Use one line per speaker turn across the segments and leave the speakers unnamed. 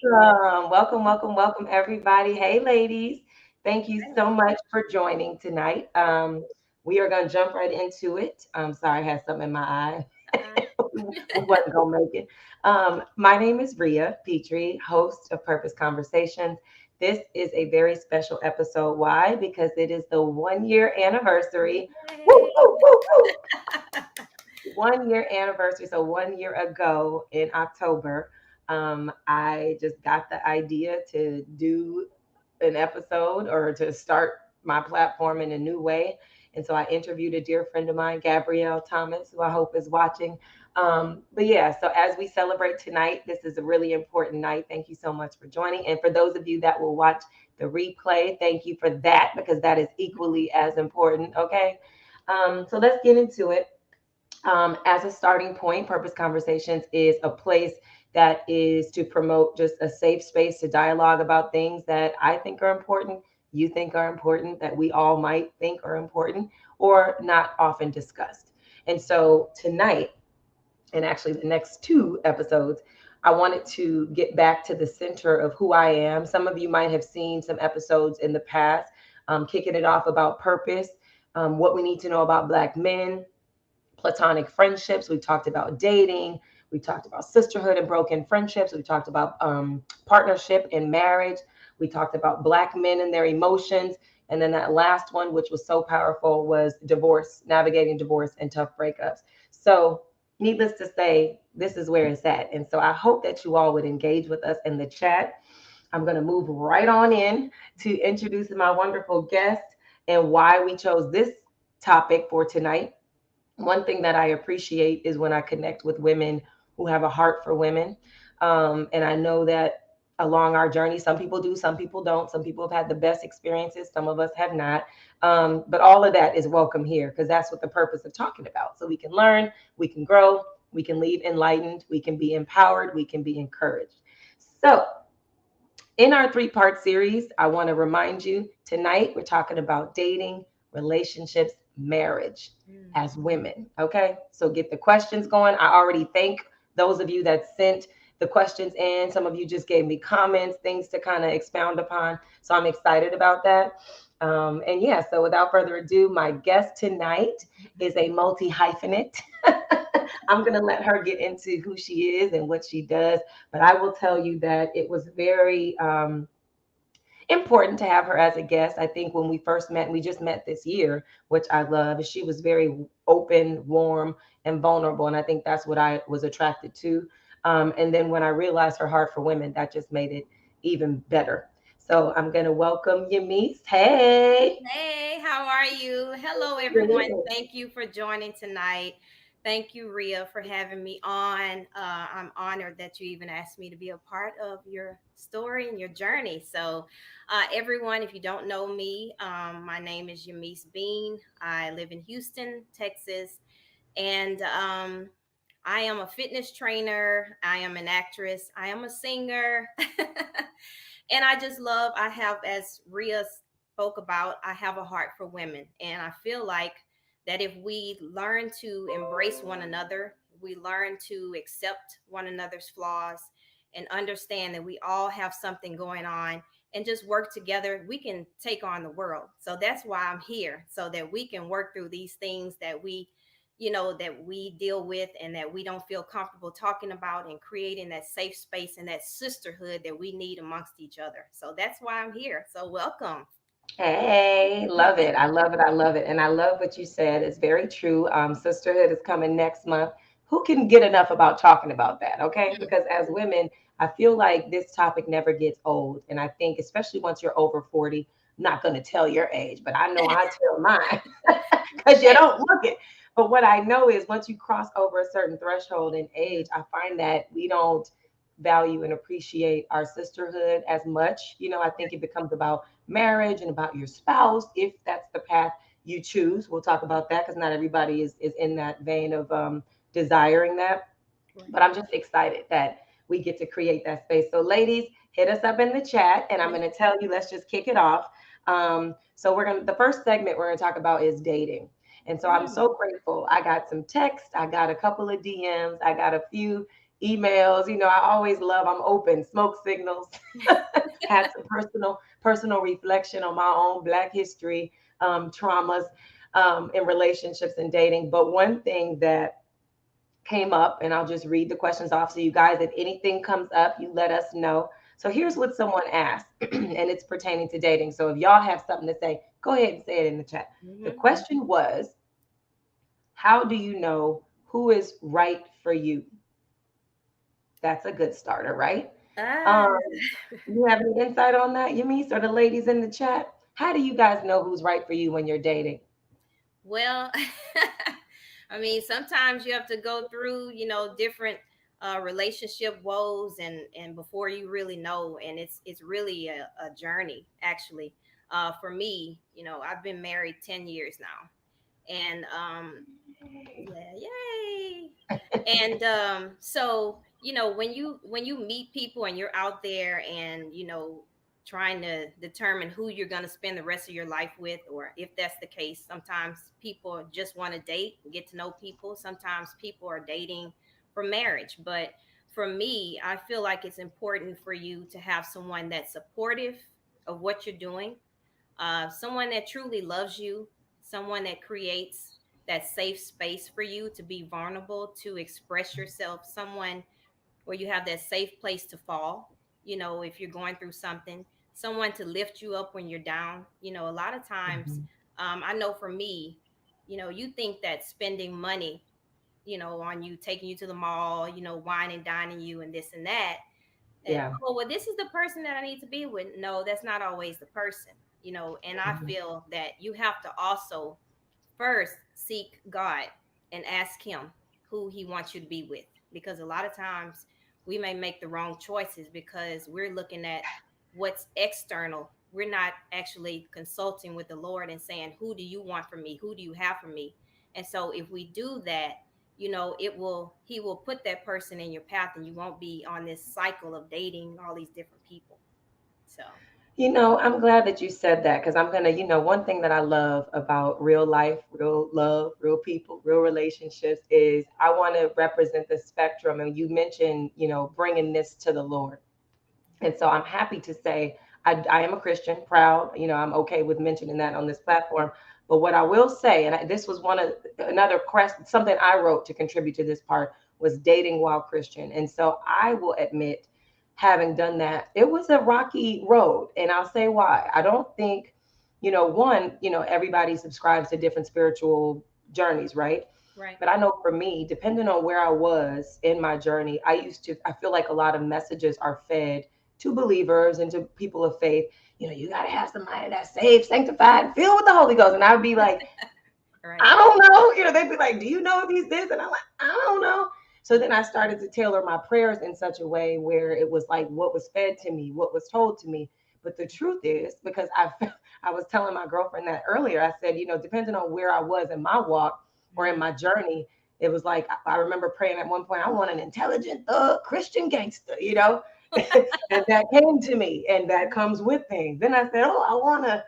Welcome, everybody. Hey, ladies. Thank you so much for joining tonight. We are going to jump right into it. I'm sorry, I had something in my eye.
Uh,
We wasn't going to make it. My name is Rhea Petrie, host of Purpose Conversations. This is a very special episode. Why? Because it is the 1 year anniversary. Woo,
Yay.
woo, woo, woo. 1 year anniversary. So 1 year ago in October, I just got the idea to do an episode or to start my platform in a new way. And so I interviewed a dear friend of mine, Gabrielle Thomas, who I hope is watching. But yeah, so as we celebrate tonight, this is a really important night. Thank you so much for joining. And for those of you that will watch the replay, thank you for that because that is equally as important. Okay. So let's get into it. As a starting point, Purpose Conversations is a place that is to promote just a safe space to dialogue about things that I think are important, you think are important, that we all might think are important, or not often discussed. And so tonight, and actually the next two episodes, I wanted to get back to the center of who I am. Some of you might have seen some episodes in the past, kicking it off about purpose, what we need to know about Black men, platonic friendships. We talked about dating. We talked about sisterhood and broken friendships. We talked about partnership and marriage. We talked about Black men and their emotions. And then that last one, which was so powerful, was divorce, navigating divorce and tough breakups. So, needless to say, this is where it's at. And so, I hope that you all would engage with us in the chat. I'm going to move right on in to introduce my wonderful guest and why we chose this topic for tonight. One thing that I appreciate is when I connect with women who have a heart for women. And I know that along our journey, some people do, some people don't. Some people have had the best experiences, some of us have not. But all of that is welcome here because that's what the purpose of talking about. So we can learn, we can grow, we can leave enlightened, we can be empowered, we can be encouraged. So, in our three-part series, I want to remind you tonight we're talking about dating, relationships, marriage
Mm.
as women. Okay. So get the questions going. I already thank those of you that sent the questions in. Some of you just gave me comments, things to kind of expound upon. So I'm excited about that. And yeah, so without further ado, my guest tonight is a multi hyphenate. I'm going to let her get into who she is and what she does. But I will tell you that it was very important to have her as a guest. I think when we first met, we just met this year, which I love. She was very open, warm, and vulnerable. And I think that's what I was attracted to. And then when I realized her heart for women, that just made it even better. So I'm going to welcome Yamisse. Hey.
Hey, how are you? Hello, everyone.
Good.
Thank you for joining tonight. Thank you, Ria, for having me on. I'm honored that you even asked me to be a part of your story and your journey. So, everyone, if you don't know me, my name is Yamisse Bean. I live in Houston, Texas, and I am a fitness trainer. I am an actress. I am a singer. And I just love, I have, as Ria spoke about, I have a heart for women. And I feel like that if we learn to embrace one another, we learn to accept one another's flaws and understand that we all have something going on and just work together, we can take on the world. So that's why I'm here, so that we can work through these things that that we deal with and that we don't feel comfortable talking about, and creating that safe space and that sisterhood that we need amongst each other. So that's why I'm here. So welcome.
Hey, love it. I love it. I love it. And I love what you said. It's very true. Sisterhood is coming next month. Who can get enough about talking about that? Okay. Because as women, I feel like this topic never gets old. And I think, especially once you're over 40, I'm not going to tell your age, but I know I tell mine because you don't look it. But what I know is once you cross over a certain threshold in age, I find that we don't value and appreciate our sisterhood as much. I think it becomes about marriage and about your spouse, if that's the path you choose. We'll talk about that because not everybody is in that vein of desiring that. But
Right.
I'm just excited that we get to create that space. So, ladies, hit us up in the chat, and I'm going to tell you, let's just kick it off. So, the first segment we're going to talk about is dating. And so I'm
Mm.
so grateful. I got some text, I got a couple of DMs, I got a few emails. I always love, I'm open, smoke signals, had some personal reflection on my own Black history, traumas, in relationships and dating. But one thing that came up, and I'll just read the questions off. So, you guys, if anything comes up, you let us know. So, here's what someone asked, and it's pertaining to dating. So, if y'all have something to say, go ahead and say it in the chat. The
Hmm.
question was, how do you know who is right for you? That's a good starter, right?
Ah,
Um, you have any insight on that, Yamis, or the ladies in the chat? How do you guys know who's right for you when you're dating?
well, I mean, sometimes you have to go through, different relationship woes, and before you really know, and it's really a journey, actually. For me, I've been married 10 years now, and yeah, yay. And so when you meet people and you're out there and trying to determine who you're going to spend the rest of your life with, or if that's the case, sometimes people just want to date and get to know people. Sometimes people are dating for marriage. But for me, I feel like it's important for you to have someone that's supportive of what you're doing, someone that truly loves you, someone that creates that safe space for you to be vulnerable, to express yourself, someone where you have that safe place to fall, if you're going through something, someone to lift you up when you're down. A lot of times,
Mhm.
I know for me, you think that spending money, on you, taking you to the mall, wine and dining you and this and that,
Yeah.
oh, well, this is the person that I need to be with. No, that's not always the person, and I
Mhm.
feel that you have to also first seek God and ask Him who He wants you to be with. Because a lot of times we may make the wrong choices because we're looking at what's external. We're not actually consulting with the Lord and saying, who do you want from me? Who do you have for me? And so if we do that, He will put that person in your path, and you won't be on this cycle of dating all these different people. So,
I'm glad that you said that because I'm going to, one thing that I love about real life, real love, real people, real relationships is I want to represent the spectrum. And you mentioned, bringing this to the Lord. And so I'm happy to say I am a Christian, proud. I'm okay with mentioning that on this platform. But what I will say, and this was one of another quest, something I wrote to contribute to this part was dating while Christian. And so I will admit, having done that, it was a rocky road. And I'll say why. I don't think, one, everybody subscribes to different spiritual journeys, right?
right.
But I know for me, depending on where I was in my journey, I feel like a lot of messages are fed to believers and to people of faith. You got to have somebody that's saved, sanctified, filled with the Holy Ghost. And I would be like,
Right.
I don't know. They'd be like, do you know if he's this? And I'm like, I don't know. So then I started to tailor my prayers in such a way where it was like what was fed to me, what was told to me. But the truth is, because I was telling my girlfriend that earlier, I said, depending on where I was in my walk or in
Mhm.
my journey, it was like I remember praying at one point, I want an intelligent thug Christian gangster. And that came to me, and that comes with things. Then I said, oh, I want to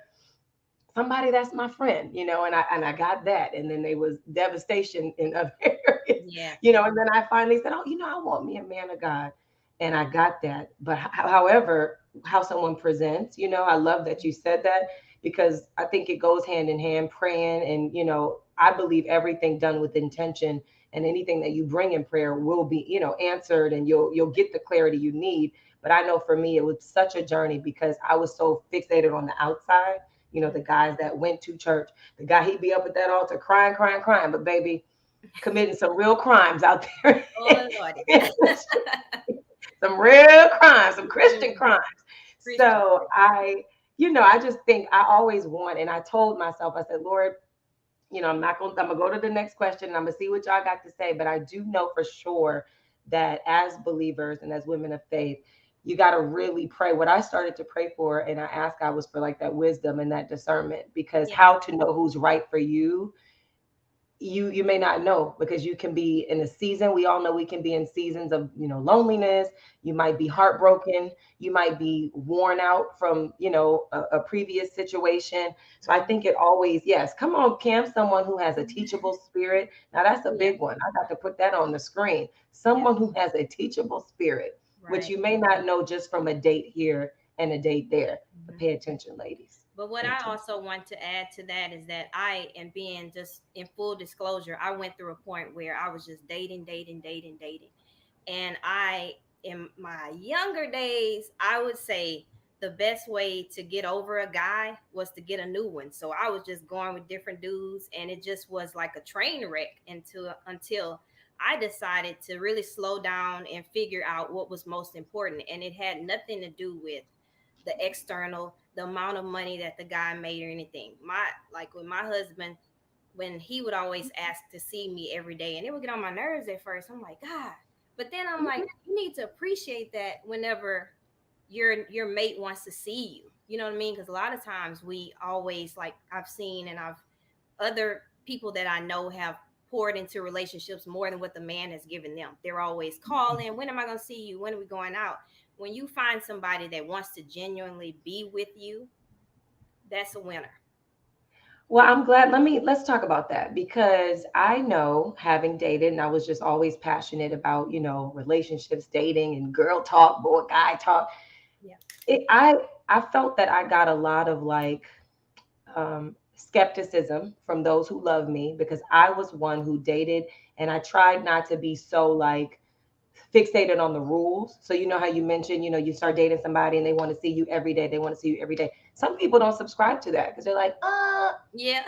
somebody that's my friend, and I got that, and then there was devastation in other areas,
Yeah.
and then I finally said, oh, I want me a man of God, and I got that. But however, how someone presents, I love that you said that because I think it goes hand in hand, praying, and I believe everything done with intention and anything that you bring in prayer will be, answered, and you'll get the clarity you need. But I know for me, it was such a journey because I was so fixated on the outside, the guys that went to church, the guy he'd be up at that altar crying, crying, crying, but baby, committing some real crimes out there.
Oh Lordy.
Some real crimes, some Christian
Mm,
crimes.
Christian.
So I just think I always want, and I told myself, I said, Lord, I'm gonna go to the next question and I'm gonna see what y'all got to say. But I do know for sure that as believers and as women of faith, you got to really pray. What I started to pray for and I asked God was for like that wisdom and that discernment, because
Yeah.
how to know who's right for you, you may not know, because you can be in a season. We all know we can be in seasons of, loneliness. You might be heartbroken. You might be worn out from, a previous situation. So I think
Mhm.
it always, yes, come on, Kim, someone who has a teachable spirit. Now that's a
Yeah.
big one. I got to put that on the screen.
Yeah.
Someone who has a teachable spirit, which
Right.
you may not know just from a date here and a date there. But
Mhm.
pay attention, ladies.
But what
Pay
I
attention.
also want to add to that is that I am being just in full disclosure. I went through a point where I was just dating, dating, dating, dating. And in my younger days, I would say the best way to get over a guy was to get a new one. So I was just going with different dudes, and it just was like a train wreck until I decided to really slow down and figure out what was most important. And it had nothing to do with the external, the amount of money that the guy made or anything. My like with my husband, when he would always ask to see me every day, and it would get on my nerves at first. I'm like, God. But then I'm like, you need to appreciate that whenever your mate wants to see you. You know what I mean? Because a lot of times we always, like I've seen and I've other people that I know have poured into relationships more than what the man has given them. They're always calling, when am I going to see you? When are we going out? When you find somebody that wants to genuinely be with you, that's a winner.
Well, I'm glad. Let's talk about that, because I know, having dated, and I was just always passionate about, relationships, dating, and girl talk, boy, guy talk.
Yeah.
It, I felt that I got a lot of like skepticism from those who love me, because I was one who dated, and I tried not to be so like fixated on the rules. So you know how you mentioned, you start dating somebody and they want to see you every day. They want to see you every day. Some people don't subscribe to that, because they're like,
Yeah.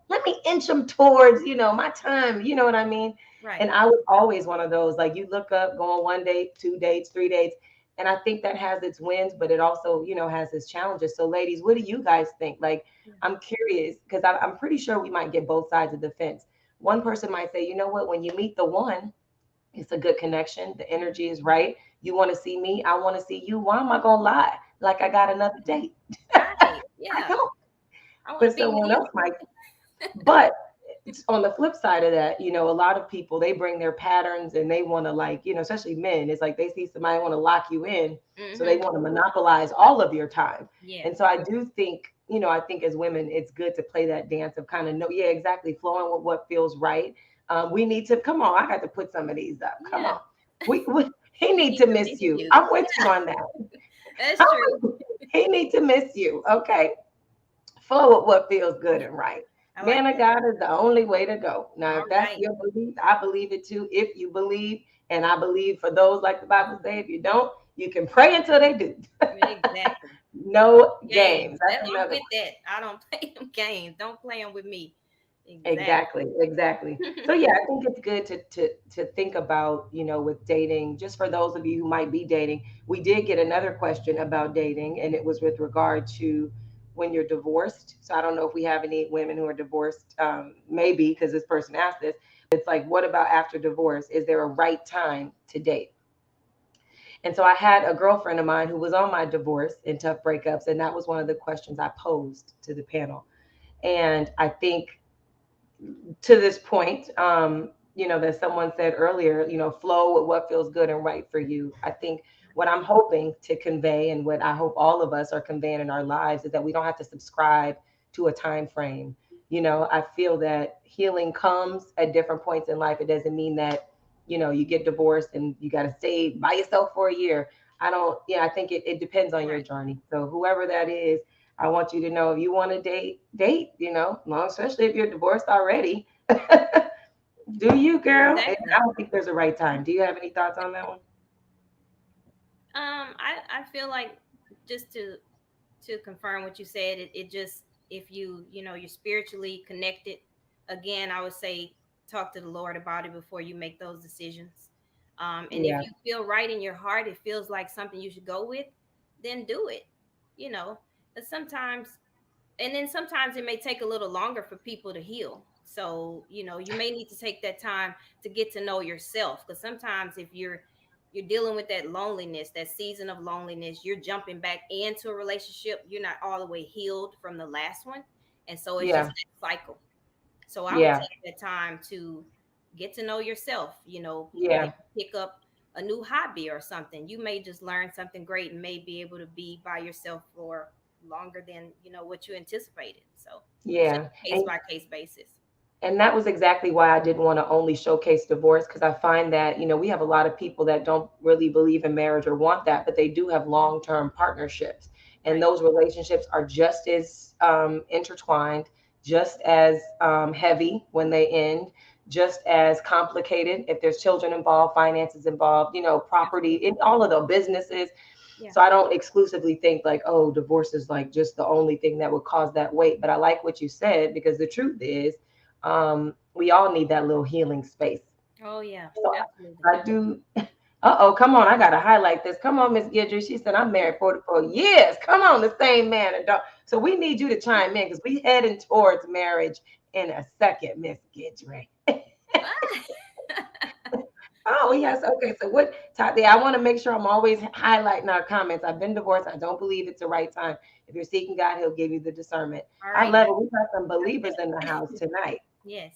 let me inch them towards, my time. You know what I mean?
Right.
And I was always one of those, like, you look up, go on one date, two dates, three dates. And I think that has its wins, but it also, has its challenges. So ladies, what do you guys think? Like,
Yeah.
I'm curious, because I'm pretty sure we might get both sides of the fence. One person might say, you know what, when you meet the one, it's a good connection. The energy is right. You want to see me. I want to see you. Why am I going to lie? Like I got another date.
Right.
I
Yeah.
don't.
I want to
But
be with
someone
you.
else might. But on the flip side of that, a lot of people, they bring their patterns, and they want to, like, especially men. It's like they see somebody want to lock you in. So they
Mm-hmm.
want to monopolize all of your time.
Yeah.
And so I do think, I think as women, it's good to play that dance of kind of know, yeah, exactly, flowing with what feels right. We need to come on. I got to put some of these up. Come
Yeah.
on. We he
He
need
needs
to
to miss
miss you.
you.
I'm with you on that.
That's true.
He need to miss you. Okay. Flow with what feels good and right.
I like
Man of
that.
God is the only way to go. Now,
All
if that's
right.
your belief, I believe it too. If you believe, and I believe for those, like the Bible say, if you don't, you can pray until they do.
Exactly.
No
Games.
games. That's
I'm
another
with
one.
that. I don't play them games. Don't play them with me.
Exactly,
Exactly.
exactly. So yeah, I think it's good to think about, with dating, just for those of you who might be dating. We did get another question about dating, and it was with regard to when you're divorced. So I don't know if we have any women who are divorced, maybe because this person asked this. It's like, what about after divorce? Is there a right time to date? And so I had a girlfriend of mine who was on my divorce and tough breakups, and that was one of the questions I posed to the panel. And I think, to this point, that someone said earlier, flow with what feels good and right for you. I think what I'm hoping to convey, and what I hope all of us are conveying in our lives, is that we don't have to subscribe to a time frame. I feel that healing comes at different points in life. It doesn't mean that, you get divorced and you got to stay by yourself for a year. I don't, I think it depends on your
Right.
journey. So whoever that is, I want you to know, if you want to date, well, especially if you're divorced already. Do you, girl? And I
Exactly.
don't think there's a right time. Do you have any thoughts on that one?
I feel like, just to confirm what you said, it just, if you're spiritually connected, again, I would say talk to the Lord about it before you make those decisions. And if
Yeah,
you feel right in your heart, it feels like something you should go with, then do it. You know, but sometimes, and then sometimes it may take a little longer for people to heal. So you may need to take that time to get to know yourself, because sometimes if you're dealing with that loneliness, that season of loneliness, you're jumping back into a relationship, you're not all the way healed from the last one, and so it's just
yeah.
that cycle. So I would
Yeah.
take that time to get to know yourself, maybe
Yeah.
pick up a new hobby or something. You may just learn something great and may be able to be by yourself for longer than, what you anticipated. So it's just
Yeah.
a case by case basis.
And that was exactly why I didn't want to only showcase divorce, because I find that, we have a lot of people that don't really believe in marriage or want that, but they do have
Mhm.
long-term partnerships. And
Right.
those relationships are just as intertwined, just as heavy when they end, just as complicated if there's children involved, finances involved, property,
Absolutely.
in all of the businesses.
Yeah.
So I don't exclusively think like, oh, divorce is like just the only thing that would cause that weight. But I like what you said, because the truth is, we all need that little healing space.
Oh yeah.
So
Absolutely.
I do. Uh-oh, come on, I gotta highlight this. Come on, Miss Gidry. She said I'm married 44 years. Come on, the same man and dog. So we need you to chime in, because we heading towards marriage in a second, Miss Gidry. Oh,
Oh,
yes. Okay. So what, Tati, I want to make sure I'm always highlighting our comments. I've been divorced. I don't believe it's the right time. If you're seeking God, he'll give you the discernment.
all
I
right.
love it. We got some
Got
believers in the
that.
house tonight.
Yes.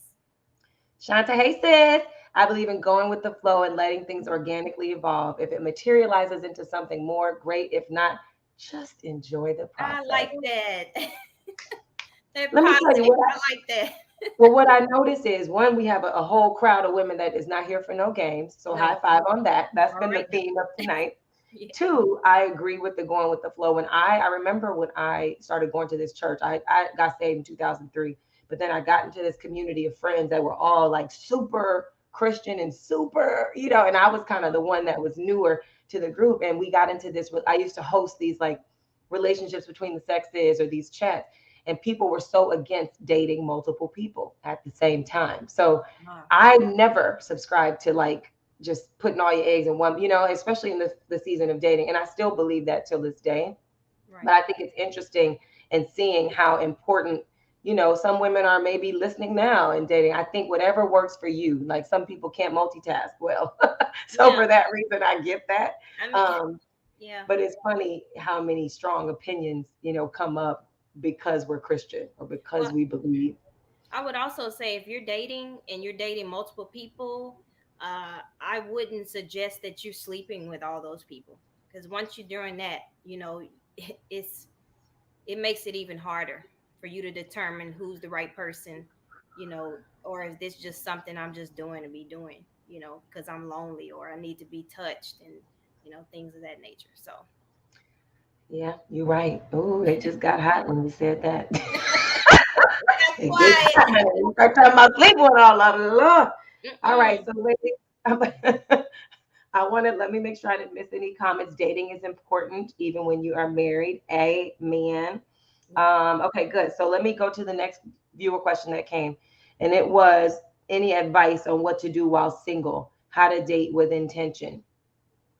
Shanta, hey sis. I believe in going with the flow and letting things organically evolve. If it materializes into something more, great. If not, just enjoy the
I
process.
like that. That
Let me tell you
positive.
what
I like that.
well, what I notice is, one, we have a whole crowd of women that is not here for no games. So
No.
high five on that. That's
All
been the
right now.
theme of tonight.
Yeah.
Two, I agree with the going with the flow. When I remember when I started going to this church, I got saved in 2003, but then I got into this community of friends that were all like super Christian and super, and I was kind of the one that was newer to the group. And we got into this. I used to host these like relationships between the sexes, or these chats, and people were so against dating multiple people at the same time. So
Wow.
I never subscribed to like just putting all your eggs in one, especially in the season of dating. And I still believe that till this day. But
Right.
I think it's interesting and seeing how important, some women are maybe listening now and dating. I think whatever works for you, like some people can't multitask well. So
Yeah.
for that reason, I get that.
I mean,
Um,
yeah.
but it's funny how many strong opinions, come up because we're Christian or because
Well,
we believe.
I would also say if you're dating and you're dating multiple people, I wouldn't suggest that you're sleeping with all those people because once you're doing that, it's it makes it even harder for you to determine who's the right person, or is this just something I'm just doing to be doing, because I'm lonely or I need to be touched and things of that nature. So
Yeah, you're right. Oh, it just got hot when you said that.
that's
It gets
why.
hot. You start talking about sleep with all of them. Lord. All right,
Mm-mm.
so ladies, I want to let me make sure I didn't miss any comments. Dating is important even when you are married. Amen.
Yeah.
Okay, good. So let me go to the next viewer question that came, and it was, any advice on what to do while single? How to date with intention?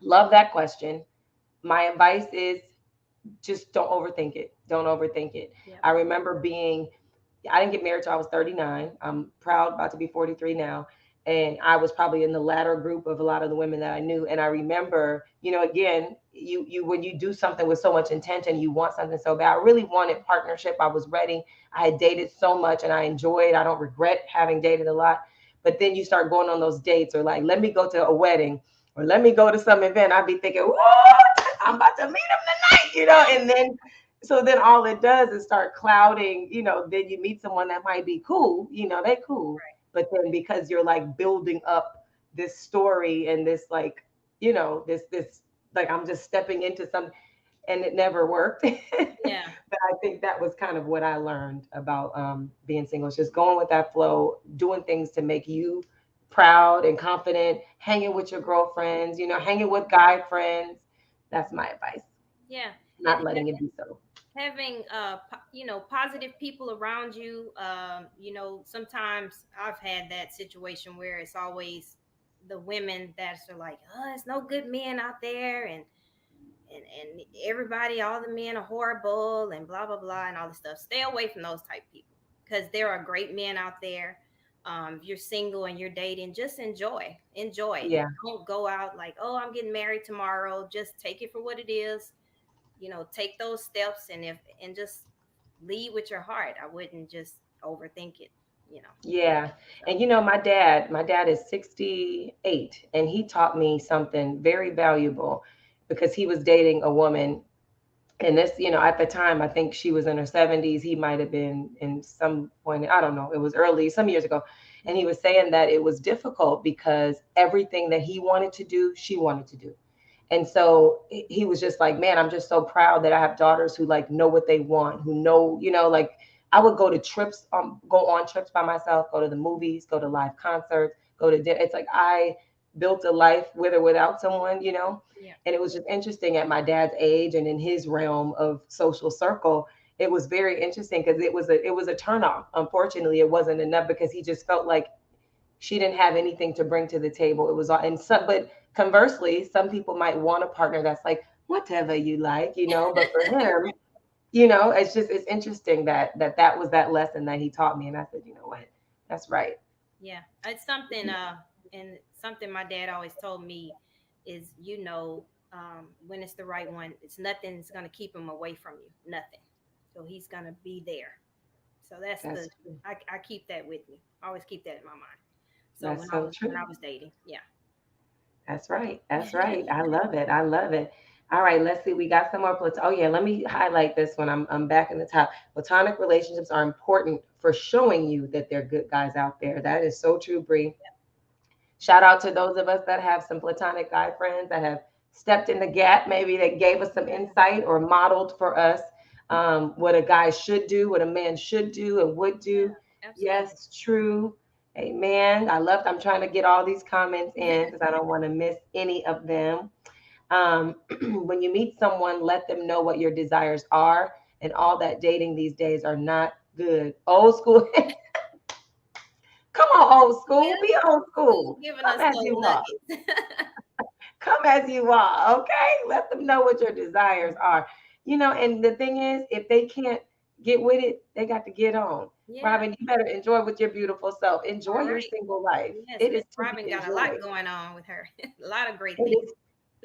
Love that question. My advice is, just don't overthink it. Don't overthink it.
Yep.
I remember being, I didn't get married till I was 39. I'm proud, about to be 43 now. And I was probably in the latter group of a lot of the women that I knew. And I remember, again, you when you do something with so much intention, you want something so bad. I really wanted partnership. I was ready. I had dated so much and I enjoyed. I don't regret having dated a lot. But then you start going on those dates, or like, let me go to a wedding, or let me go to some event. I'd be thinking, what? I'm about to meet him tonight, and then so then all it does is start clouding, then you meet someone that might be cool, they cool, but then because you're like building up this story and this like, this like, I'm just stepping into some, and it never worked.
Yeah.
But I think that was kind of what I learned about being single. It's just going with that flow, doing things to make you proud and confident, hanging with your girlfriends, hanging with guy friends. That's my advice.
Yeah. And
Not letting it be so.
having positive people around you, sometimes I've had that situation where it's always the women that are like, oh, there's no good men out there, and everybody, all the men are horrible and blah blah blah and all this stuff. Stay away from those type of people because there are great men out there. If you're single and you're dating, just enjoy.
Yeah.
Don't go out like, oh, I'm getting married tomorrow. Just take it for what it is. Take those steps, and just lead with your heart. I wouldn't just overthink it. you know.
Yeah.
So
And my dad is 68 and he taught me something very valuable because he was dating a woman. And this, at the time, I think she was in her 70s. He might have been in some point, I don't know, it was early, some years ago. And he
mhm.
was saying that it was difficult because everything that he wanted to do, she wanted to do. And so he was just like, man, I'm just so proud that I have daughters who like know what they want, who know, like I would go to trips, go on trips by myself, go to the movies, go to live concerts, go to dinner. It's like I built a life with or without someone.
Yeah.
And it was just interesting at my dad's age and in his realm of social circle. It was very interesting because it was a turnoff. Unfortunately, it wasn't enough because he just felt like she didn't have anything to bring to the table. It was all, and some, but conversely, some people might want a partner that's like, whatever you like. But for him, it's interesting that was that lesson that he taught me. And I said, you know what? That's right.
Yeah, it's something. And something my dad always told me is, when it's the right one, it's nothing's gonna keep him away from you. Nothing. So he's gonna be there. So that's
That's
the. I keep that with me. I always keep that in my mind. So
that's so
when
true.
I was dating, yeah.
That's right. That's right. I love it. I love it. All right, let's see. We got some more. Oh yeah, let me highlight this one. I'm back in the top. Platonic relationships are important for showing you that there are good guys out there. That is so true, Bree. Shout out to those of us that have some platonic guy friends that have stepped in the gap, maybe that gave us some insight or modeled for us what a guy should do, what a man should do and would do.
Yeah, absolutely.
Yes, true. Amen. I'm trying to get all these comments in because I don't want to miss any of them. When you meet someone, let them know what your desires are, and all that dating these days are not good. Old school. Come on, old school.
Yeah,
Be old
school
school.
giving
Come
us
as
those
you are.
nuggets.
Come as you are, okay? Let them know what your desires are. And the thing is, if they can't get with it, they got to get on.
Yeah.
Robin, you better enjoy with your beautiful self. Enjoy
All
your
right.
single life.
Yes,
It
Miss
is to be
Robin got a lot
enjoyed.
going on with her. A lot of great
It
things.
is.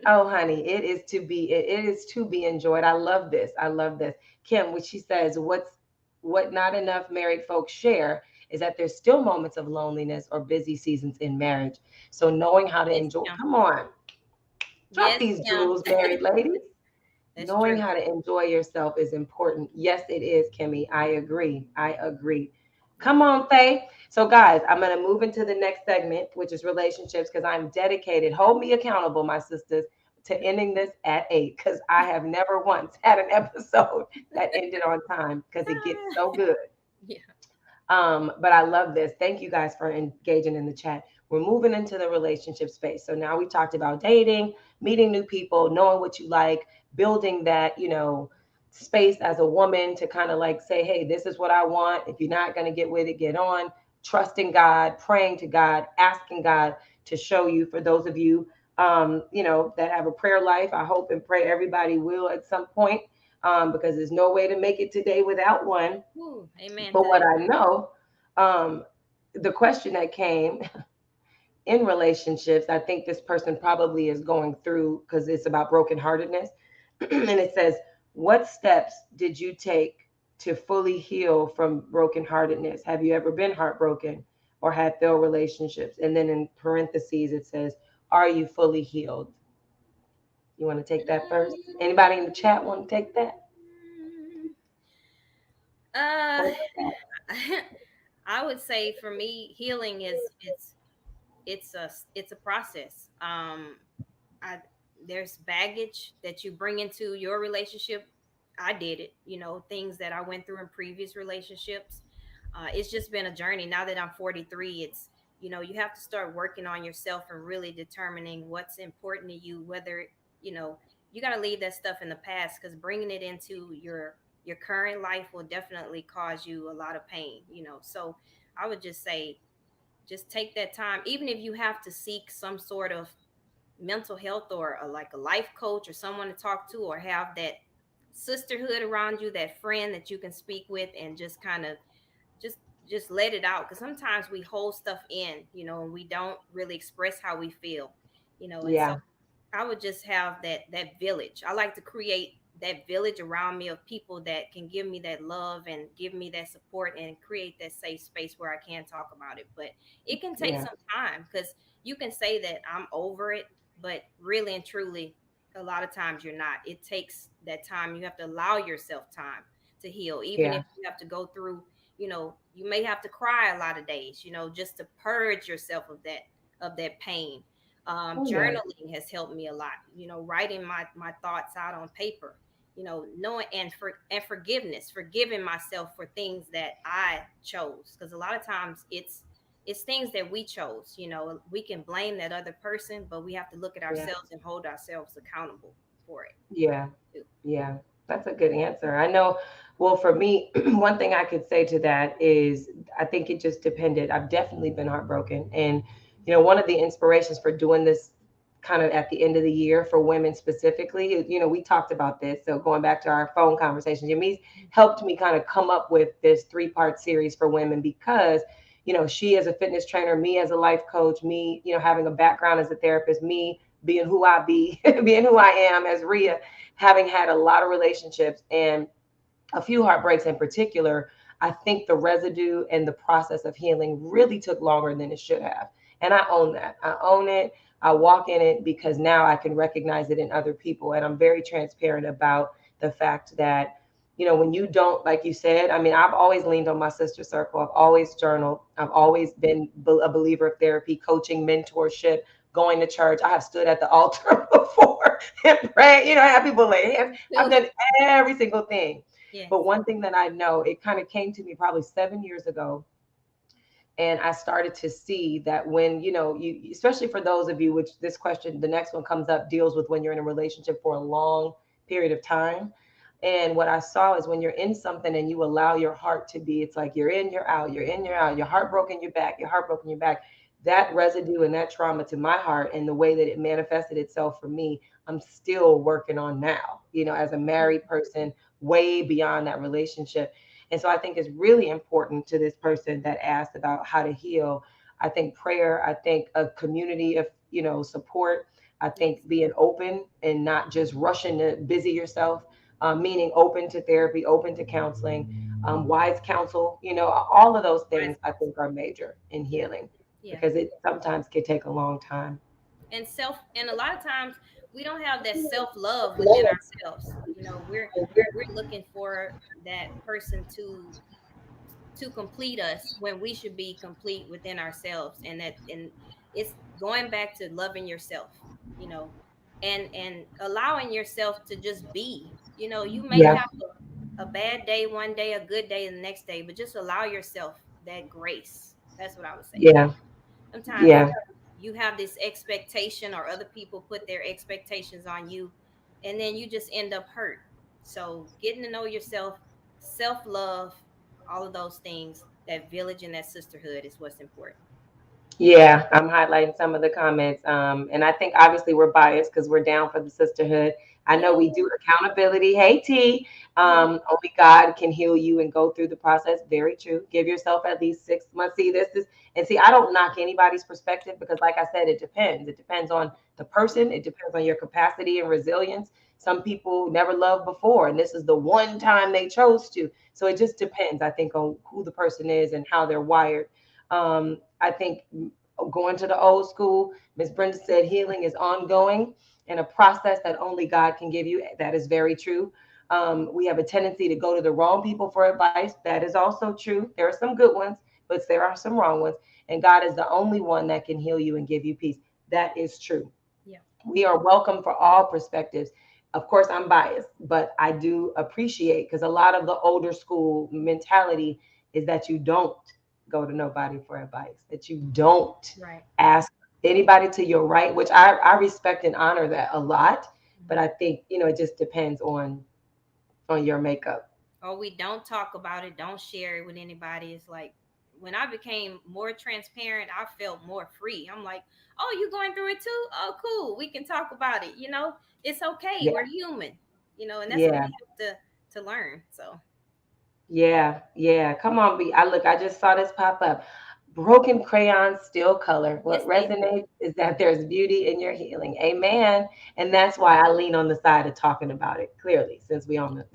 Oh, honey, it is to be enjoyed. I love this. I love this. Kim, what she says, what not enough married folks share is that there's still moments of loneliness or busy seasons in marriage. So knowing how to
Yes,
enjoy,
Kim.
come on, drop
Yes,
these
Kim.
jewels, married ladies.
That's
Knowing
true.
how to enjoy yourself is important. Yes, it is, Kimmy. I agree. I
Yeah.
agree. Come on, Faye. So, guys, I'm going to move into the next segment, which is relationships, because I'm dedicated. Hold me accountable, my sisters, to ending this at 8, because I have never once had an episode that ended on time because it gets so good.
Yeah.
But I love this. Thank you guys for engaging in the chat. We're moving into the relationship space. So now we talked about dating, meeting new people, knowing what you like, building that space as a woman to kind of like say, hey, this is what I want. If you're not going to get with it, get on. Trusting God, praying to God, asking God to show you. For those of you that have a prayer life, I hope and pray everybody will at some point, because there's no way to make it today without one.
Woo. Amen
But
to
what
that.
I know, um, the question that came in relationships, I think this person probably is going through because it's about brokenheartedness. And it says, what steps did you take to fully heal from brokenheartedness? Have you ever been heartbroken or had failed relationships? And then in parentheses, it says, are you fully healed? You want to take that first? Anybody in the chat want to take that?
Uh,
What's that?
I would say for me, healing is it's a process. I There's baggage that you bring into your relationship. I did it, things that I went through in previous relationships. It's just been a journey. Now that I'm 43, it's you have to start working on yourself and really determining what's important to you. Whether you know you got to leave that stuff in the past, because bringing it into your current life will definitely cause you a lot of pain. So I would just say, just take that time, even if you have to seek some sort of mental health, or like a life coach or someone to talk to, or have that sisterhood around you, that friend that you can speak with, and just kind of just just let it out, because sometimes we hold stuff in, and we don't really express how we feel. And so
Yeah.
I would just have that village. I like to create that village around me of people that can give me that love and give me that support and create that safe space where I can talk about it. But it can take
Yeah.
some time, because you can say that I'm over it, but really and truly, a lot of times you're not. It takes that time. You have to allow yourself time to heal, even
Yeah.
if you have to go through, you may have to cry a lot of days, just to purge yourself of that pain.
Oh yeah.
Journaling has helped me a lot, writing my thoughts out on paper, knowing, and forgiveness, forgiving myself for things that I chose, because a lot of times it's things that we chose. We can blame that other person, but we have to look at
Yeah.
ourselves and hold ourselves accountable for it
Yeah.
too.
Yeah, that's a good answer. I know, well, for me, one thing I could say to that is I think it just depended. I've definitely been heartbroken. And, one of the inspirations for doing this kind of at the end of the year for women specifically, we talked about this. So going back to our phone conversation, Yamisse helped me kind of come up with this three-part series for women because, she as a fitness trainer, me as a life coach, me, having a background as a therapist, me being who I be, being who I am as Rhea, having had a lot of relationships and a few heartbreaks in particular, I think the residue and the process of healing really took longer than it should have. And I own that. I own it. I walk in it because now I can recognize it in other people. And I'm very transparent about the fact that, when you don't, like you said, I mean, I've always leaned on my sister circle. I've always journaled. I've always been a believer of therapy, coaching, mentorship, going to church. I have stood at the altar before and prayed, have people lay hands. I've done every single thing.
Yes.
But one thing that I know, it kind of came to me probably 7 years ago. And I started to see that when, especially for those of you, which this question, the next one comes up, deals with when you're in a relationship for a long period of time. And what I saw is when you're in something and you allow your heart to be, it's like you're in, you're out, you're in, you're out, you're heartbroken, you're back, you're heartbroken, you're back. That residue and that trauma to my heart and the way that it manifested itself for me, I'm still working on now, as a married person, way beyond that relationship. And so I think it's really important to this person that asked about how to heal. I think prayer, I think a community of, support. I
Yes.
think being open and not just rushing to busy yourself, meaning open to therapy, open to counseling, wise counsel, all of those
Wise
things I
counsel.
think are major in
Yeah.
healing
Yeah.
because it sometimes can take a long time.
And a lot of times we don't have that self-love within ourselves. We're looking for that person to complete us when we should be complete within ourselves, and it's going back to loving yourself, you know and allowing yourself to just be. You may
Yeah,
have a bad day one day, a good day the next day, but just allow yourself that grace. That's what I would say.
yeah,
Sometimes
yeah,
you have this expectation, or other people put their expectations on you, and then you just end up hurt. So getting to know yourself, self-love, all of those things, that village and that sisterhood is what's important.
yeah. I'm highlighting some of the comments. And I think obviously we're biased because we're down for the sisterhood. I know we
Yeah.
do accountability. Hey T, only God can heal you and go through the process. Very true. Give yourself at least 6 months. See, this is, and see, I don't knock anybody's perspective because, like I said, it depends. It depends on the person. It depends on your capacity and resilience. Some people never loved before, and this is the one time they chose to. So it just depends, I think, on who the person is and how they're wired. I think going to the old school, Miss Brenda said healing is ongoing and a process that only God can give you. That is very true. We have a tendency to go to the wrong people for advice. That is also true. There are some good ones, but there are some wrong ones. And God is the only one that can heal you and give you peace. That is true.
Yeah.
We are welcome for all perspectives. Of course, I'm biased, but I do appreciate because a lot of the older school mentality is that you don't go to nobody for advice, that you don't
Right.
ask anybody to your right, which I respect and honor that a lot. But
Mhm.
I think, it just depends on your makeup.
Or we don't talk about it, don't share it with anybody. It's like, when I became more transparent, I felt more free. I'm like, oh, you going through it too? Oh, cool. We can talk about it. It's okay.
Yeah,
We're human. And that's what
yeah.
we have to learn. So
Yeah, yeah. Come on, B. I look, I just saw this pop up. Broken crayons still color.
Yes,
What
they do.
resonates is that there's beauty in your healing. Amen. And
Yeah.
that's why I lean on the side of talking about it clearly, since we on the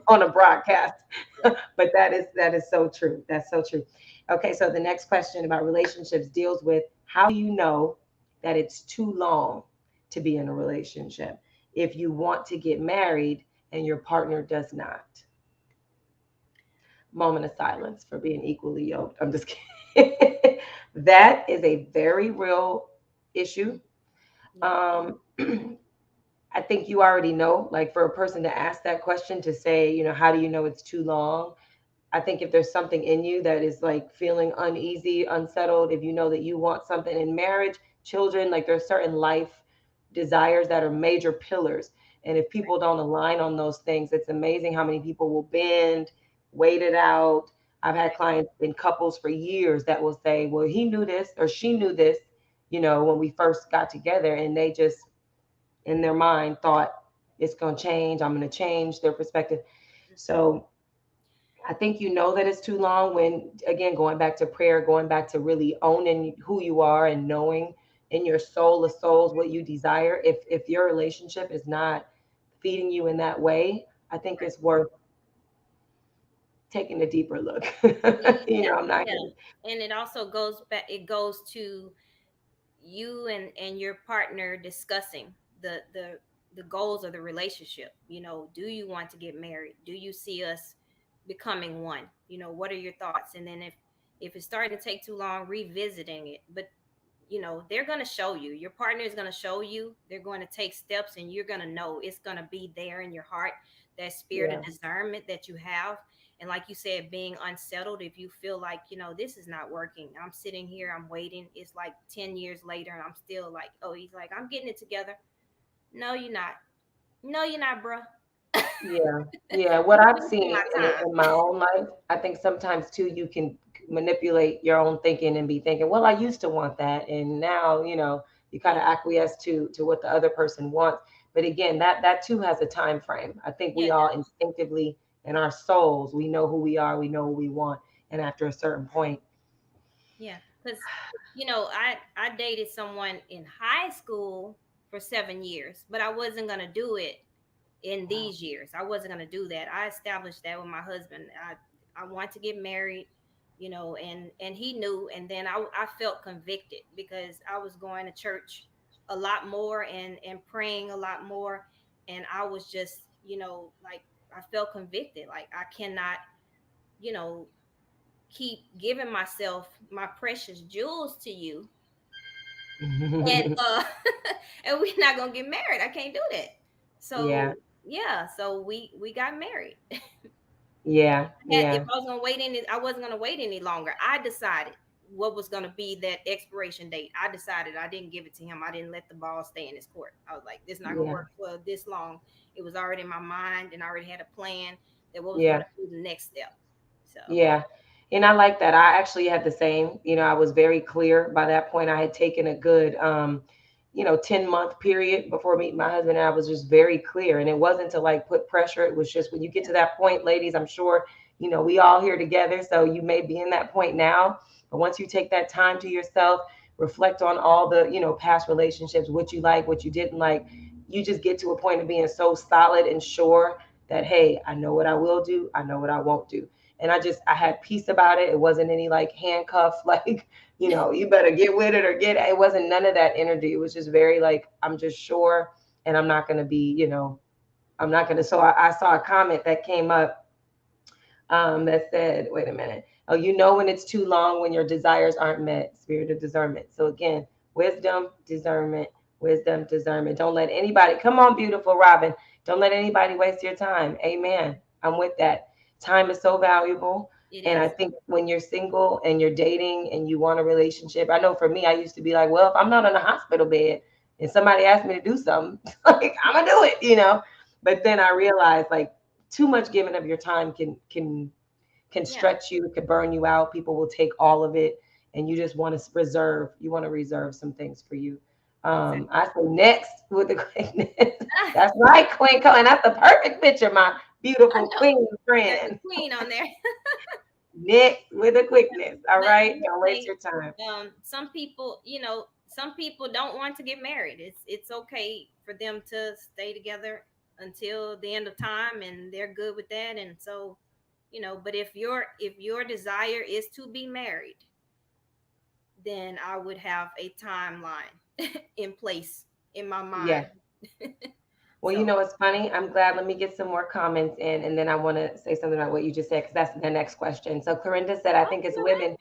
on a broadcast.
Yeah.
But that is so true. That's so true. Okay, so the next question about relationships deals with how do you know that it's too long to be in a relationship if you want to get married and your partner does not. Moment of silence for being equally yoked. I'm just kidding. That is a very real issue.
Yeah.
Um, I think you already know, like for a person to ask that question to say, how do you know it's too long? I think if there's something in you that is like feeling uneasy, unsettled, if you know that you want something in marriage, children, like there's certain life desires that are major pillars. And if
Right.
people don't align on those things, it's amazing how many people will bend, wait it out. I've had
Right.
clients in couples for years that will say, well, he knew this or she knew this, when we first got together, and they just in their mind thought it's going to change. I'm going to change their perspective. So I think you know that it's too long when, again, going back to prayer, going back to really owning who you are and knowing in your soul of souls what you desire. If your relationship is not feeding you in that way, I think
Right.
it's worth taking a deeper look.
Yeah.
I'm not
Yeah.
gonna.
And it also goes back. It goes to you and your partner discussing the goals of the relationship. Do you want to get married? Do you see us becoming one? What are your thoughts? And then if it's starting to take too long, revisiting it. But they're going to show you, your partner is going to show you, they're going to take steps, and you're going to know it's going to be there in your heart, that spirit of
Yeah.
discernment that you have. And like you said, being unsettled, if you feel like, this is not working, I'm sitting here, I'm waiting, it's like 10 years later and I'm still like, oh, he's like, I'm getting it together. No, you're not. No, you're not, bruh.
Yeah, yeah. What I've
Wasting
seen
my time.
in my own life, I think sometimes too, you can manipulate your own thinking and be thinking, well, I used to want that, and now, you kind
Yeah.
of acquiesce to what the other person wants. But again, that too has a time frame. I think
Yeah,
we
it
all
does.
instinctively in our souls, we know who we are, we know what we want, and after a certain point,
Yeah, because I dated someone in high school for 7 years, but I wasn't gonna do it in
wow.
these years. I wasn't gonna do that. I established that with my husband. I want to get married, and he knew. And then I felt convicted because I was going to church a lot more and praying a lot more, and I was just like I felt convicted. Like I cannot you know keep giving myself my precious jewels to you, and and we're not gonna get married. I can't do that.
Yeah,
So yeah, so we got married.
yeah,
If
yeah,
I was gonna wait any, I wasn't gonna wait any longer. I decided what was gonna be that expiration date. I decided. I didn't give it to him. I didn't let the ball stay in his court. I was like, this is not gonna
yeah,
work for this long. It was already in my mind, and I already had a plan that what was
yeah.
gonna be the next step. So
Yeah. And I like that. I actually had the same, I was very clear by that point. I had taken a good, 10-month period before meeting my husband. And I was just very clear. And it wasn't to like put pressure. It was just when you get
yeah,
to that point, ladies, I'm sure, we all here together. So you may be in that point now. But once you take that time to yourself, reflect on all the, past relationships, what you like, what you didn't like, you just get to a point of being so solid and sure that, hey, I know what I will do. I know what I won't do, and I had peace about it. It wasn't any like handcuff, like, you better get with it or get it. It wasn't none of that energy. It was just very like, I'm just sure, and I'm not going to be, I'm not going to. So I saw a comment that came up that said, wait a minute. Oh, when it's too long when your desires aren't met, spirit of discernment. So again, wisdom, discernment. Don't let anybody, come on, beautiful Robin. Don't let anybody waste your time. Amen. I'm with that. Time is so valuable.
it
And I
is.
think when you're single and you're dating and you want a relationship, I know for me, I used to be like, well, if I'm not on a hospital bed and somebody asked me to do something, like I'm gonna do it. But then I realized like too much giving of your time can
Yeah,
stretch you, it could burn you out. People will take all of it, and you just want to reserve. You want to reserve some things for you.
exactly.
I say next with the quickness. That's right, Queen Cohen. That's the perfect picture, my
I
beautiful
know.
queen
Got the
friend.
queen on there.
Next with a quickness. All
let
right.
me
Don't waste
say,
your time.
some people, some people don't want to get married. It's okay for them to stay together until the end of time, and they're good with that. And so, but if your desire is to be married, then I would have a timeline in place in my mind.
Yes. Well, you
So,
know, it's funny. I'm glad. Let me get some more comments in, and then I want to say something about what you just said because that's the next question. So, Corinda said, I
oh,
think as women,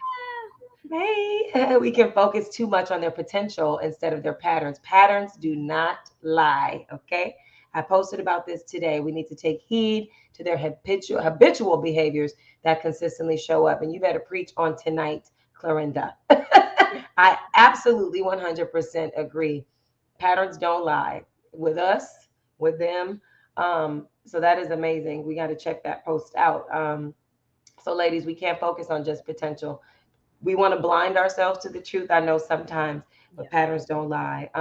Miranda.
hey, we can focus too much on their potential instead of their patterns. Patterns do not lie. Okay. I posted about this today. We need to take heed to their habitual behaviors that consistently show up. And you better preach on tonight, Clarinda. I absolutely 100% agree. Patterns don't lie with us, with them. So that is amazing. We got to check that post out. So, ladies, we can't focus on just potential. We want to blind ourselves to the truth. I know sometimes, but
Yeah.
patterns don't lie.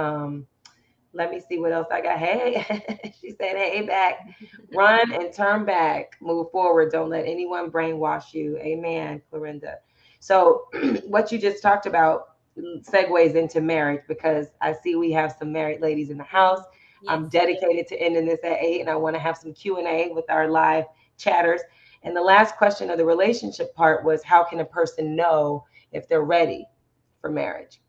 Let me see what else I got. Hey, she said, hey, back. Run and turn back. Move forward. Don't let anyone brainwash you. Amen, Clorinda. So, what you just talked about segues into marriage because I see we have some married ladies in the house.
Mhm.
I'm
Yes.
dedicated to ending this at 8, and I want to have some Q&A with our live chatters. And the last question of the relationship part was, how can a person know if they're ready for marriage?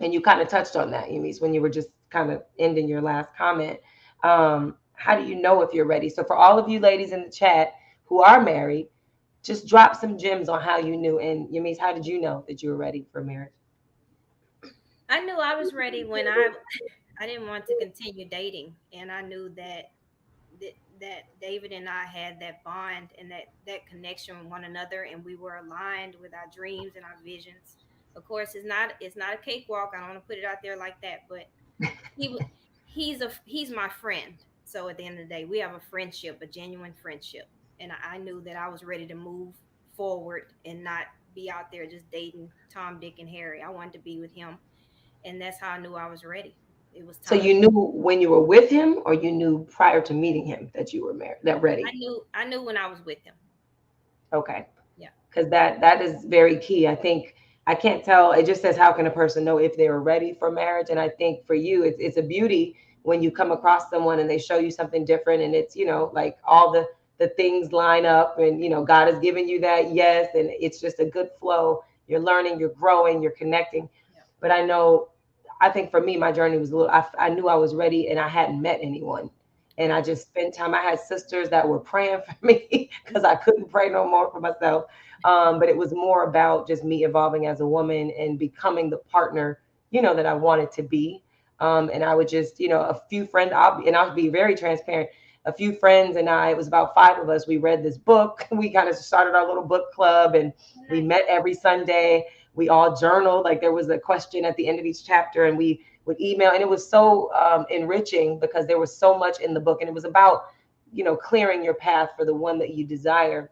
And you kind of touched on that, Yamisse, when you were just kind of ending your last comment. How do you know if you're ready? So for all of you ladies in the chat who are married, just drop some gems on how you knew. And Yamisse, how did you know that you were ready for marriage?
I knew I was ready when I didn't want to continue dating, and I knew that David and I had that bond and that connection with one another, and we were aligned with our dreams and our visions. Of course, it's not a cakewalk. I don't want to put it out there like that, but he w- he's my friend. So at the end of the day, we have a friendship, a genuine friendship, and I knew that I was ready to move forward and not be out there just dating Tom, Dick, and Harry. I wanted to be with him, and that's how I knew I was ready. It was
So
time.
you knew when you were with him, or you knew prior to meeting him that you were married, that
I
ready?
knew I knew when I was with him.
Okay.
Yeah.
Because that is very key. I think I can't tell. It just says how can a person know if they were ready for marriage? And I think for you, it's a beauty when you come across someone and they show you something different, and it's like all the things line up, and God has given you that yes, and it's just a good flow. You're learning, you're growing, you're connecting.
Yeah.
But I know, I think for me, my journey was a little. I knew I was ready, and I hadn't met anyone. And I
Right.
just spent time. I had sisters that were praying for me because I couldn't pray no more for myself, but it was more about just me evolving as a woman and becoming the partner, that I wanted to be. And I would just, a few friends, I'll be very transparent. A few friends and I, it was about 5 of us. We read this book. We kind of started our little book club, and we
Nice.
met every Sunday. We all journaled. Like there was a question at the end of each chapter, and we would email. And it was so enriching because there was so much in the book, and it was about, clearing your path for the one that you desire.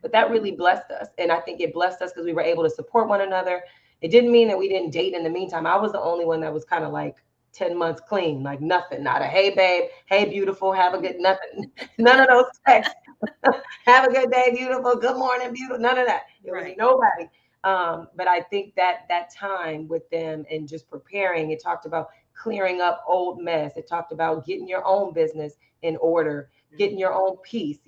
But that really blessed us, and I think it blessed us because we were able to support one another. It didn't mean that we didn't date in the meantime. I was the only one that was kind of like 10 months clean, like nothing, not a hey babe, hey beautiful, have a good nothing. None of those texts. Have a good day, beautiful, good morning, beautiful, none of that. It was
Right.
nobody. But I think that time with them and just preparing, it talked about clearing up old mess. It talked about getting your own business in order, getting
Mhm.
your own peace,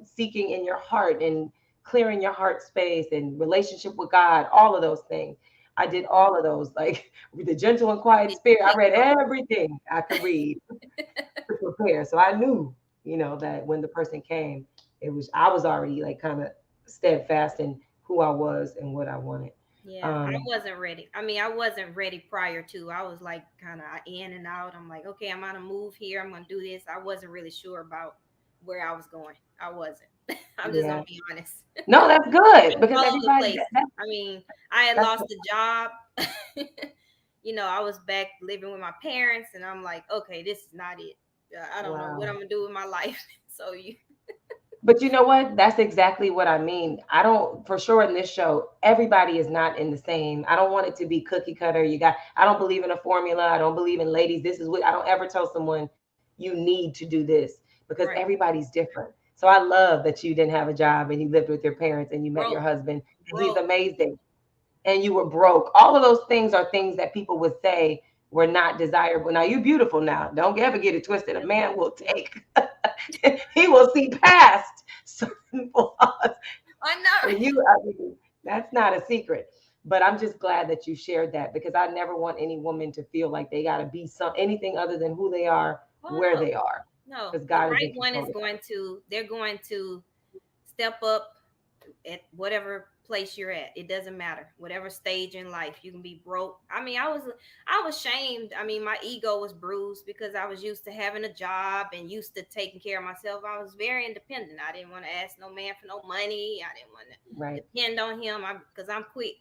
seeking in your heart and clearing your heart space and relationship with God, all of those things. I did all of those, like the gentle and quiet
Did
spirit. I
you
read
take notes?
everything I could read to prepare. So I knew, that when the person came, I was already like kind of steadfast in who I was and what I wanted.
Yeah, I
Um,
wasn't ready. I mean, I wasn't ready prior to. I was like kind of in and out. I'm like, okay, I'm gonna move here. I'm gonna do this. I wasn't really sure about where I was going. I wasn't. I'm just gonna
yeah.
be honest.
No, that's good because
All over the
everybody
place. I mean, I had
that's
lost a job. I was back living with my parents, and I'm like, okay, this is not it. I don't know what I'm
wow.
gonna do with my life. So you,
But you know what? That's exactly what I mean. I don't, for sure in this show, everybody is not in the same. I don't want it to be cookie cutter. I don't believe in a formula. I don't believe in ladies. This is what I don't ever tell someone you need to do this because
right?
everybody's different. So I love that you didn't have a job and you lived with your parents and you met your
Broke,
husband and he's
broke.
amazing and you were broke. All of those things are things that people would say were not desirable. Now you're beautiful now. Don't ever get it twisted. A man will take, he will see past certain flaws.
I know.
And you, I mean, that's not a secret. But I'm just glad that you shared that because I never want any woman to feel like they got to be some anything other than who they are,
Oh
where
no,
they are,
no.
because
The
God is
right
in
one
control
is
of that.
going to. They're going to step up at whatever place you're at. It doesn't matter. Whatever stage in life, you can be broke. I mean, I was shamed. I mean, my ego was bruised because I was used to having a job and used to taking care of myself. I was very independent. I didn't want to ask no man for no money. I didn't want to
Right.
depend on him. Because I'm quick.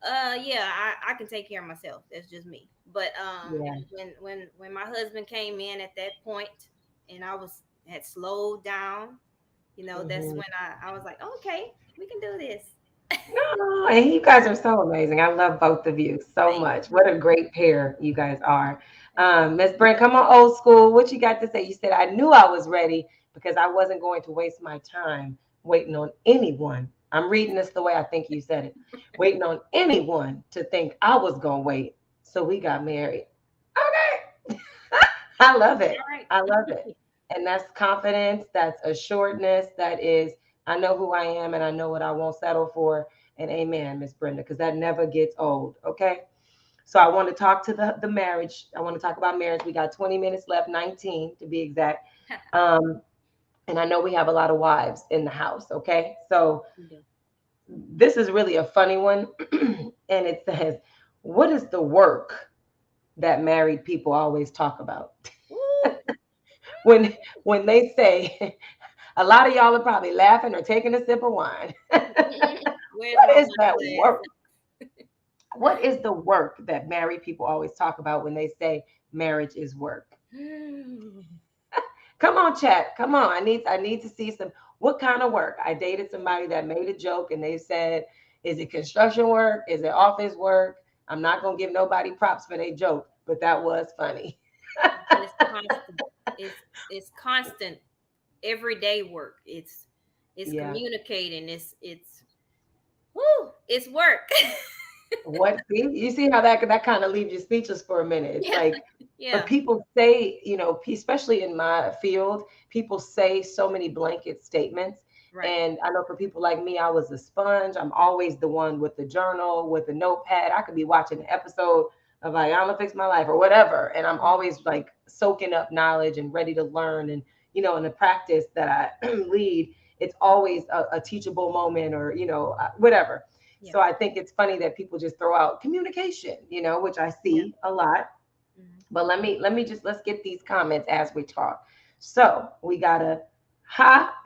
Yeah, I can take care of myself. That's just me. But
Yeah.
when my husband came in at that point and I was had slowed down, that's
Hmm.
when I was like, okay, we can do this.
No, and you guys are so amazing. I love both of you so
Thank
much. What
you.
a great pair you guys are.
Thank you.
Miss Brent, come on, old school. What you got to say? You said I knew I was ready because I wasn't going to waste my time waiting on anyone. I'm reading this the way I think you said it. Waiting on anyone to think I was gonna wait. So we got married. Okay. I love it.
All right.
I love it. And that's confidence, that's assuredness, that is, I know who I am and I know what I won't settle for. And amen, Miss Brenda, because that never gets old. Okay. So I want to talk to the marriage. I want to talk about marriage. We got 20 minutes left, 19 to be exact. Um, and I know we have a lot of wives in the house. Okay. So
You do.
this is really a funny one. And it says, what is the work that married people always talk about?
Woo.
when when they say a lot of y'all are probably laughing or taking a sip of wine.
Where's
What
my
is
wine
that
glass?
work? What is the work that married people always talk about when they say marriage is work? Come on, chat. Come on. I need to see some what kind of work. I dated somebody that made a joke and they said, is it construction work? Is it office work? I'm not gonna give nobody props for their joke, but that was funny.
It's constant. It's constant everyday work. It's
Yeah.
communicating. It's woo. It's work.
What see? You see how that kind of leaves you speechless for a minute. It's
Yeah.
like, but
Yeah.
people say, especially in my field, people say so many blanket statements.
Right.
And I know for people like me, I was a sponge. I'm always the one with the journal, with the notepad. I could be watching an episode of like, I'm gonna fix my life or whatever. And I'm
Mhm.
always like soaking up knowledge and ready to learn. And, in the practice that I lead, it's always a teachable moment or, whatever.
Yeah.
So I think it's funny that people just throw out communication, which I
Yeah.
see a lot.
Mhm.
But let me just let's get these comments as we talk. So we got a ha.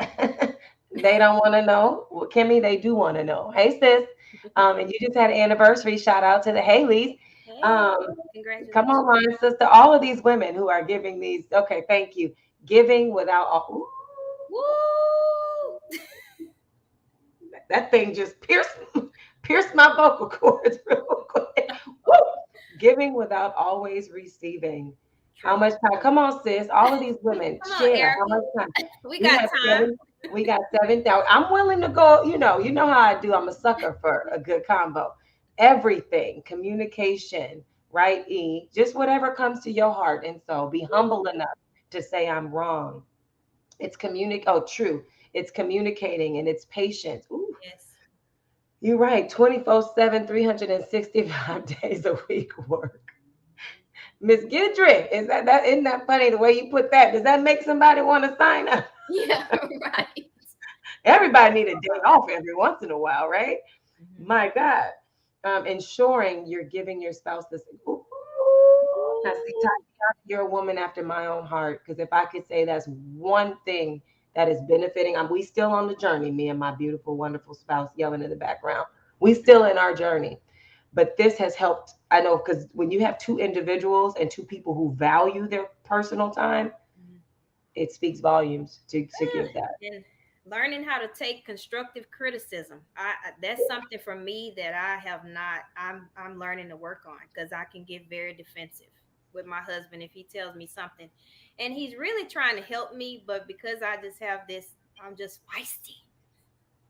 They don't want to know. Well, Kimmy, they do want to know. Hey sis. And you just had an anniversary. Shout out to the Haleys.
Hey,
Um, come
congratulations.
on, my sister. All of these women who are giving these. Okay, thank you. Giving without ooh,
Woo!
that thing just pierced my vocal cords real quick. Woo! Giving without always receiving. How
True.
much time? Come on, sis. All of these women
Come on,
share. How
Erica.
much time?
We
We
got
have
time.
7. We got 7,000. I'm willing to go. You know how I do. I'm a sucker for a good combo. Everything, communication, right? E, just whatever comes to your heart, and so be humble enough to say I'm wrong. It's communicate. Oh, true. It's communicating and it's patience. Ooh,
Yes.
you're right. 24/7, 365 days a week work. Miss Gidry, isn't that funny the way you put that? Does that make somebody want to sign up?
Yeah, right.
Everybody need a day off every once in a while, right?
Mhm.
My God. Ensuring you're giving your spouse this. Ooh, now, see,
Ooh.
Tatiana, you're a woman after my own heart. Because if I could say that's one thing that is benefiting, we still on the journey. Me and my beautiful, wonderful spouse yelling in the background. We still in our journey. But this has helped. I know because when you have two individuals and two people who value their personal time,
Mhm.
it speaks volumes to give that.
And learning how to take constructive criticism. That's something for me that I have not. I'm learning to work on because I can get very defensive with my husband if he tells me something, and he's really trying to help me, but because I just have this. I'm just feisty.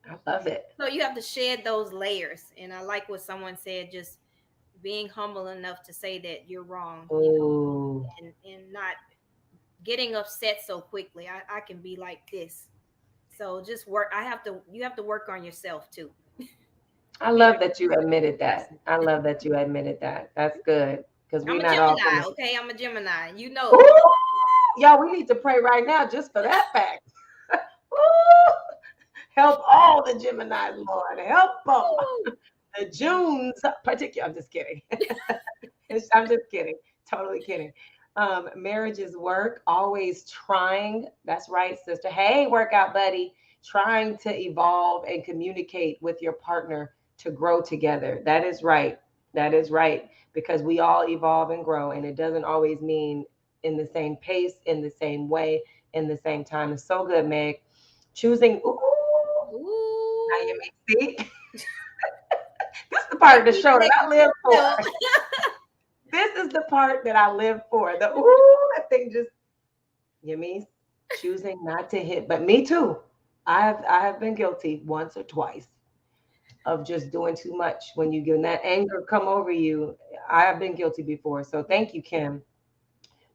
I love it.
So you have to shed those layers. And I like what someone said, just being humble enough to say that you're wrong,
Oh,
and not getting upset so quickly. I can be like this. So just work. You have to work on yourself too.
I
Be
love
that
that you admitted that.
person.
I love that you admitted that. That's good because
I'm
we're
a
not all
Gemini,
gonna.
okay? I'm a Gemini. You
Ooh,
know.
y'all, we need to pray right now just for that fact. Ooh, help all the Gemini, Lord. Help them.
Woo!
The Junes, particular. I'm just kidding. I'm just kidding. Totally kidding. Marriage is work, always trying. That's right, sister. Hey, workout buddy. Trying to evolve and communicate with your partner to grow together. That is right. That is right. Because we all evolve and grow, and it doesn't always mean in the same pace, in the same way, in the same time. It's so good, Meg. Choosing, ooh, now you
Ooh.
may see. This is the part of the show that I live for.
No.
This is the part that I live for. The ooh, that thing just Yamisse choosing not to hit. But me too. I have been guilty once or twice of just doing too much. When you get that anger come over you, I have been guilty before. So thank you, Kim,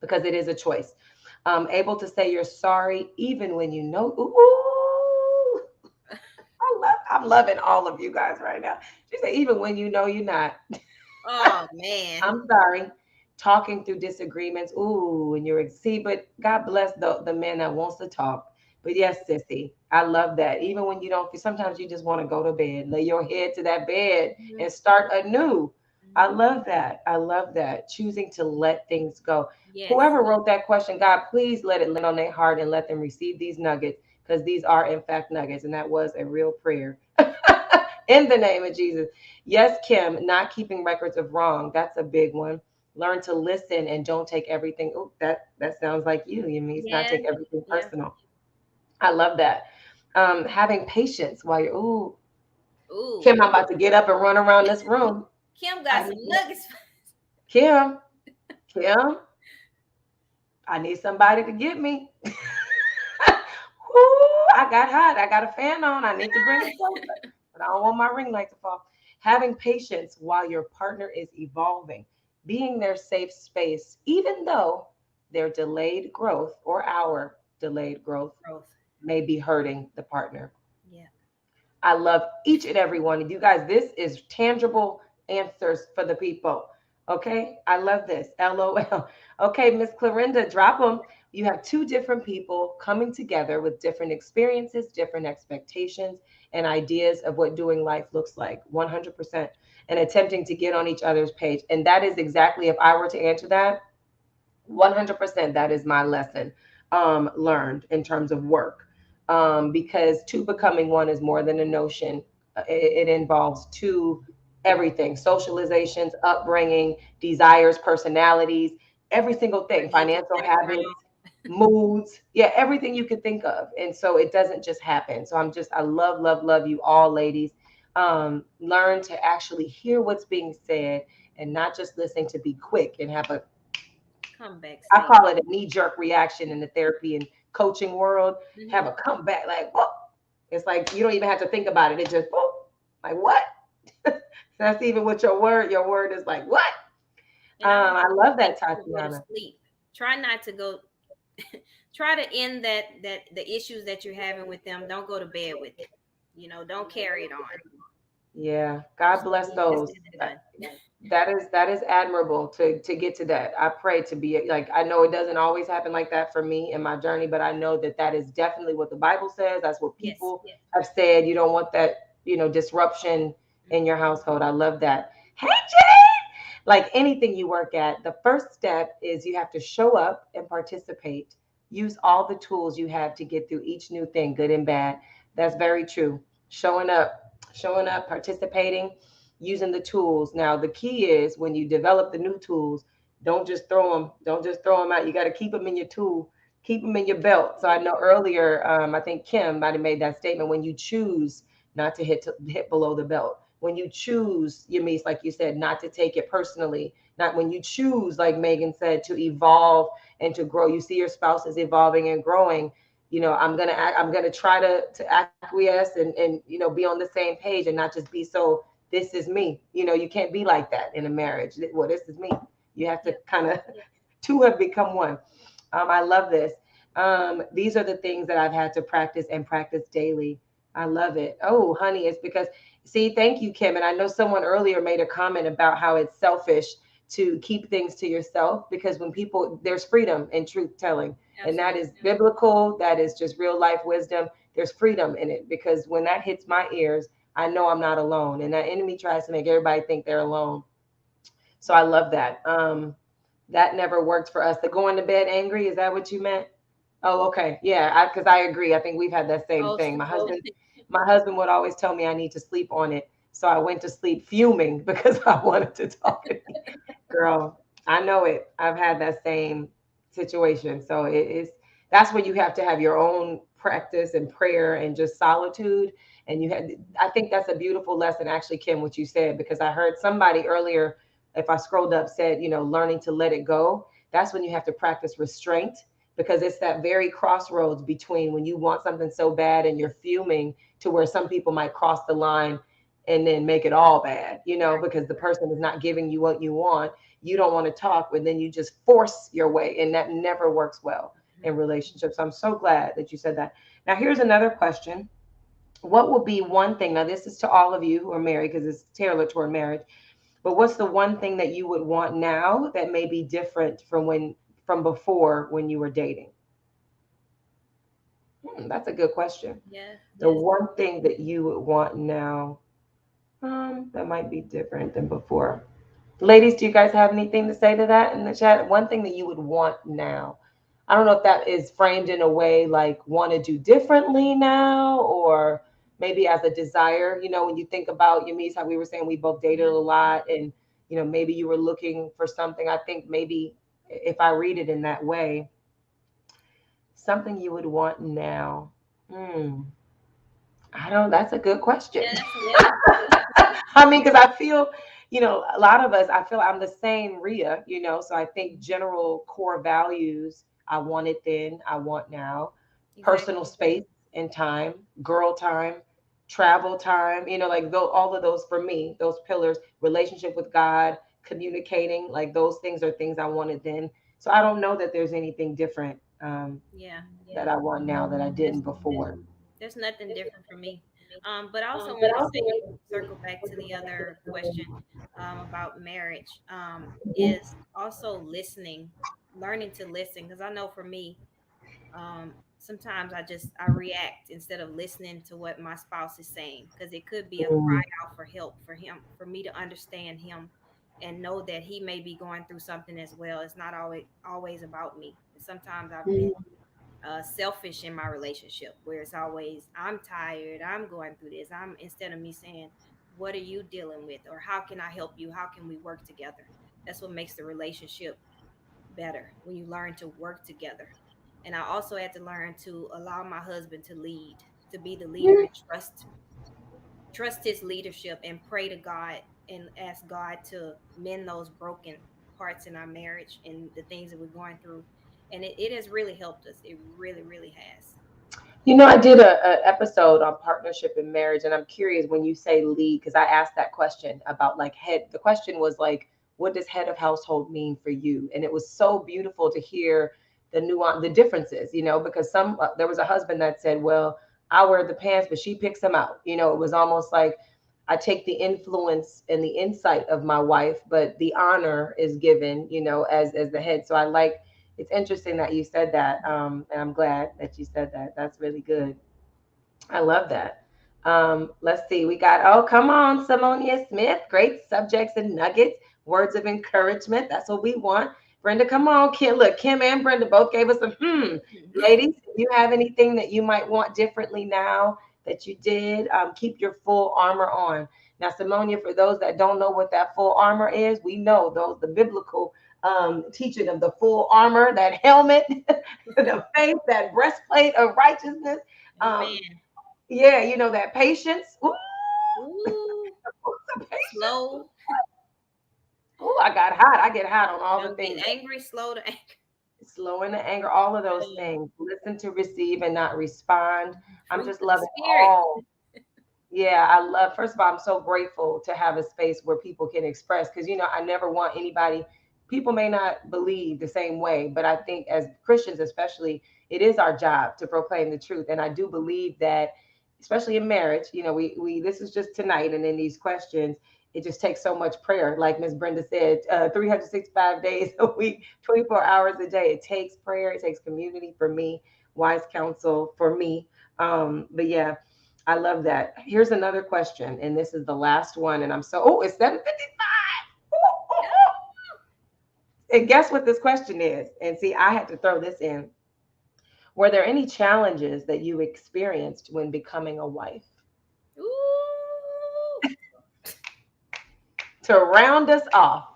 because it is a choice. Able to say you're sorry even when you know. Ooh, I'm loving all of you guys right now. She said even when you know you're not.
Oh man.
I'm sorry. Talking through disagreements. Ooh, and you're see, but God bless the man that wants to talk. But
Yeah.
yes, sissy, I love that. Even when you don't, sometimes you just want to go to bed, lay your head to that bed,
Mhm.
and start anew. I
Mhm.
love that. I love that. Choosing to let things go.
Yes.
Whoever wrote that question, God, please let it land on their heart and let them receive these nuggets because these are, in fact, nuggets. And that was a real prayer. In the name of Jesus. Yes, Kim, not keeping records of wrong. That's a big one. Learn to listen and don't take everything. Oh, that sounds like you. You mean not
Yeah.
take everything
Yeah.
personal. I love that. Having patience while you're. Ooh,
Ooh.
Kim, I'm about to get up and run around this room.
Kim
I
got some
need
nuggets.
Kim. Kim, I need somebody to get me. Woo, I got hot. I got a fan on. I need to bring it closer, but I don't want my ring light to fall. Having patience while your partner is evolving, being their safe space, even though their delayed growth or our delayed growth
Growth.
may be hurting the partner.
Yeah.
I love each and every one of you guys. This is tangible answers for the people. Okay, I love this. LOL. Okay, Miss Clarinda, drop them. You have two different people coming together with different experiences, different expectations, and ideas of what doing life looks like. 100%. And attempting to get on each other's page. And that is exactly, if I were to answer that, 100% that is my lesson learned in terms of work, because two becoming one is more than a notion. It involves two everything: socializations, upbringing, desires, personalities, every single thing,
Financial
financial
background.
habits, moods, yeah, everything you could think of. And so it doesn't just happen. So I love, love, love you all, ladies. Learn to actually hear what's being said and not just listening to be quick and have a,
Comeback
I
state.
call it a knee jerk reaction in the therapy and coaching world. Have
Hmm.
a comeback like, whoa. It's like you don't even have to think about it. It just, whoa, like what? That's even with your word. Your word is like, what?
And I
I
always tell
love that,
people to go to
Tatiana.
sleep. Try not to go. Try to end the issues that you're having with them. Don't go to bed with it. Don't carry it on.
Yeah, God
Just
bless
leave it
those.
said and done.
That is admirable to get to that. I pray to be like, I know it doesn't always happen like that for me in my journey, but I know that that is definitely what the Bible says. That's what
Yes.
people have said. You don't want that, disruption in your
Mhm.
household. I love that. Hey, Jane! Like anything you work at, the first step is you have to show up and participate. Use all the tools you have to get through each new thing, good and bad. That's very true. Showing up, participating, using the tools. Now, the key is when you develop the new tools, don't just throw them. Don't just throw them out. You got to keep them in your tool, keep them in your belt. So I know earlier, I think Kim might have made that statement. When you choose not to hit below the belt, when you choose, Yamise, like you said, not to take it personally, not when you choose, like Megan said, to evolve and to grow. You see your spouse is evolving and growing. I'm gonna try to acquiesce and be on the same page and not just be so, this is me. You can't be like that in a marriage. Well, this is me. You have to
Yep.
kind of two have become one. I love this. These are the things that I've had to practice and practice daily. I love it. Oh, honey, it's because, see, thank you, Kim. And I know someone earlier made a comment about how it's selfish to keep things to yourself, because when people, there's freedom in truth telling. And that
Absolutely.
is biblical. That is just real life wisdom. There's freedom in it, because when that hits my ears, I know I'm not alone. And that enemy tries to make everybody think they're alone. So I love that. That never worked for us. The going to bed angry, is that what you meant? Oh, okay. Yeah, because I agree. I think we've had that same
Oh,
thing.
sleep.
My husband would always tell me I need to sleep on it. So I went to sleep fuming because I wanted to talk to you. Girl, I know it. I've had that same situation. So it is, that's when you have to have your own practice and prayer and just solitude. And I think that's a beautiful lesson, actually, Kim, what you said, because I heard somebody earlier, if I scrolled up, said, learning to let it go. That's when you have to practice restraint, because it's that very crossroads between when you want something so bad and you're fuming, to where some people might cross the line and then make it all bad,
Right.
because the person is not giving you what you want. You don't want to talk, but then you just force your way, and that never works well in
Mhm.
relationships. I'm so glad that you said that. Now, here's another question. What will be one thing? Now, this is to all of you who are married, because it's tailored toward marriage. But what's the one thing that you would want now that may be different from before when you were dating? That's a good question.
Yes.
The
Yes.
one thing that you would want now, that might be different than before. Ladies, do you guys have anything to say to that in the chat? One thing that you would want now. I don't know if that is framed in a way like want to do differently now, or maybe as a desire. When you think about Yamisse, how we were saying we both dated a
Mhm.
lot, and maybe you were looking for something. I think maybe if I read it in that way, something you would want now. Hmm. I don't. That's a good question.
Yeah, that's a good one.
I mean, because I feel, a lot of us, I feel I'm the same Rhea, so I think general core values I wanted then, I want now. Personal
Exactly.
space and time, girl time, travel time, like all of those for me, those pillars, relationship with God, communicating, like those things are things I wanted then. So I don't know that there's anything different,
Yeah.
that I want now that I
There's
didn't before.
there's nothing different for me. But I also wanted to say, circle back to the other question about marriage, is also listening, learning to listen. Because I know for me, sometimes I react instead of listening to what my spouse is saying, because it could be a
Mm,
cry out for help for him, for me to understand him and know that he may be going through something as well. It's not always about me. Sometimes I've been
mm,
selfish in my relationship, where it's always I'm tired, I'm going through this. I'm Instead of me saying, "What are you dealing with?" or "How can I help you? How can we work together?" That's what makes the relationship better, when you learn to work together. And I also had to learn to allow my husband to lead, to be the leader, and trust his leadership, and pray to God and ask God to mend those broken parts in our marriage and the things that we're going through. And it has really helped us. It really, really has.
I did a episode on partnership and marriage, and I'm curious when you say lead, because I asked that question about like head. The question was like, what does head of household mean for you? And it was so beautiful to hear the nuance, the differences, because there was a husband that said, well, I wear the pants, but she picks them out. It was almost like I take the influence and the insight of my wife, but the honor is given, as the head. So I like, it's interesting that you said that, and I'm glad that you said that. That's really good. I love that. Let's see. We got, oh, come on, Simonia Smith. Great subjects and nuggets, words of encouragement. That's what we want. Brenda, come on. Kim, look, Kim and Brenda both gave us some Ladies, if you have anything that you might want differently now that you did, keep your full armor on. Now, Simonia, for those that don't know what that full armor is, we know those, the biblical teaching of the full armor, that helmet, the faith, that breastplate of righteousness. Um,
Amen.
yeah, that patience. Ooh,
Ooh,
the patience.
slow.
Ooh, I got hot. I get hot on all the
Don't get
things.
angry, slow to anger.
slowing the anger, all of those
Uh,
things. Listen to receive and not respond. I'm
fruit
just
of the
loving
spirit.
all. Yeah, I love, first of all, I'm so grateful to have a space where people can express because, I never want anybody, people may not believe the same way, but I think as Christians, especially, it is our job to proclaim the truth. And I do believe that, especially in marriage, this is just tonight. And in these questions, it just takes so much prayer. Like Miss Brenda said, 365 days a week, 24 hours a day. It takes prayer, it takes community for me, wise counsel for me. But yeah, I love that. Here's another question, and this is the last one. And I'm so, oh, it's 7:55. And guess what this question is? And see, I had to throw this in. Were there any challenges that you experienced when becoming a wife?
Ooh.
To round us off,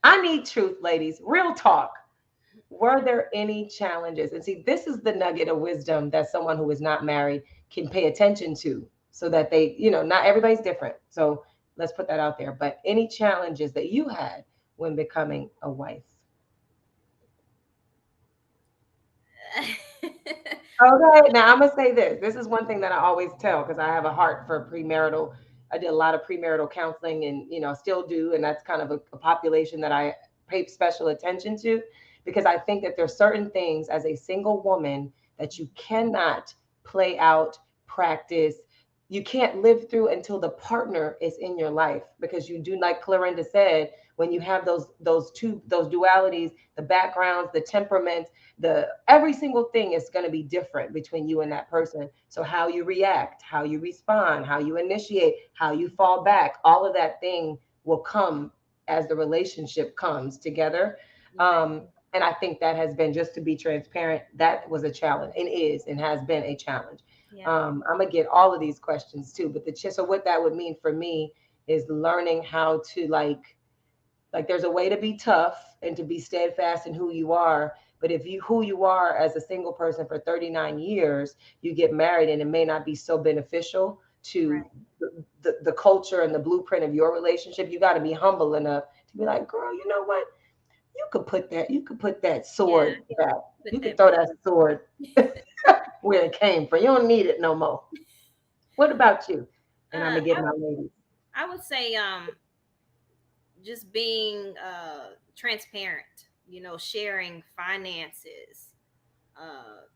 I need truth, ladies. Real talk. Were there any challenges? And see, this is the nugget of wisdom that someone who is not married can pay attention to so that they, not everybody's different. So let's put that out there. But any challenges that you had when becoming a wife? Okay, now I'm gonna say this. This is one thing that I always tell because I have a heart for premarital. I did a lot of premarital counseling, and still do, and that's kind of a population that I pay special attention to because I think that there's certain things as a single woman that you cannot play out, practice. You can't live through until the partner is in your life because you do, like Clarinda said, when you have those dualities, the backgrounds, the temperaments, the every single thing is going to be different between you and that person. So how you react, how you respond, how you initiate, how you fall back, all of that thing will come as the relationship comes together. um,
Exactly.
and I think that has been, just to be transparent, that was a challenge and is and has been a challenge.
Yeah.
I'm gonna get all of these questions too, but so what that would mean for me is learning how to like there's a way to be tough and to be steadfast in who you are, but if you who you are as a single person for 39 years, you get married and it may not be so beneficial to
Right.
the culture and the blueprint of your relationship. You got to be humble enough to be like, girl, you know what, you could put that
Yeah.
sword back,
Put
you could
that
throw
blade.
that sword where it came from, you don't need it no more. What about you? And I'm gonna get
I
my
would
ladies.
I would say just being transparent, sharing finances,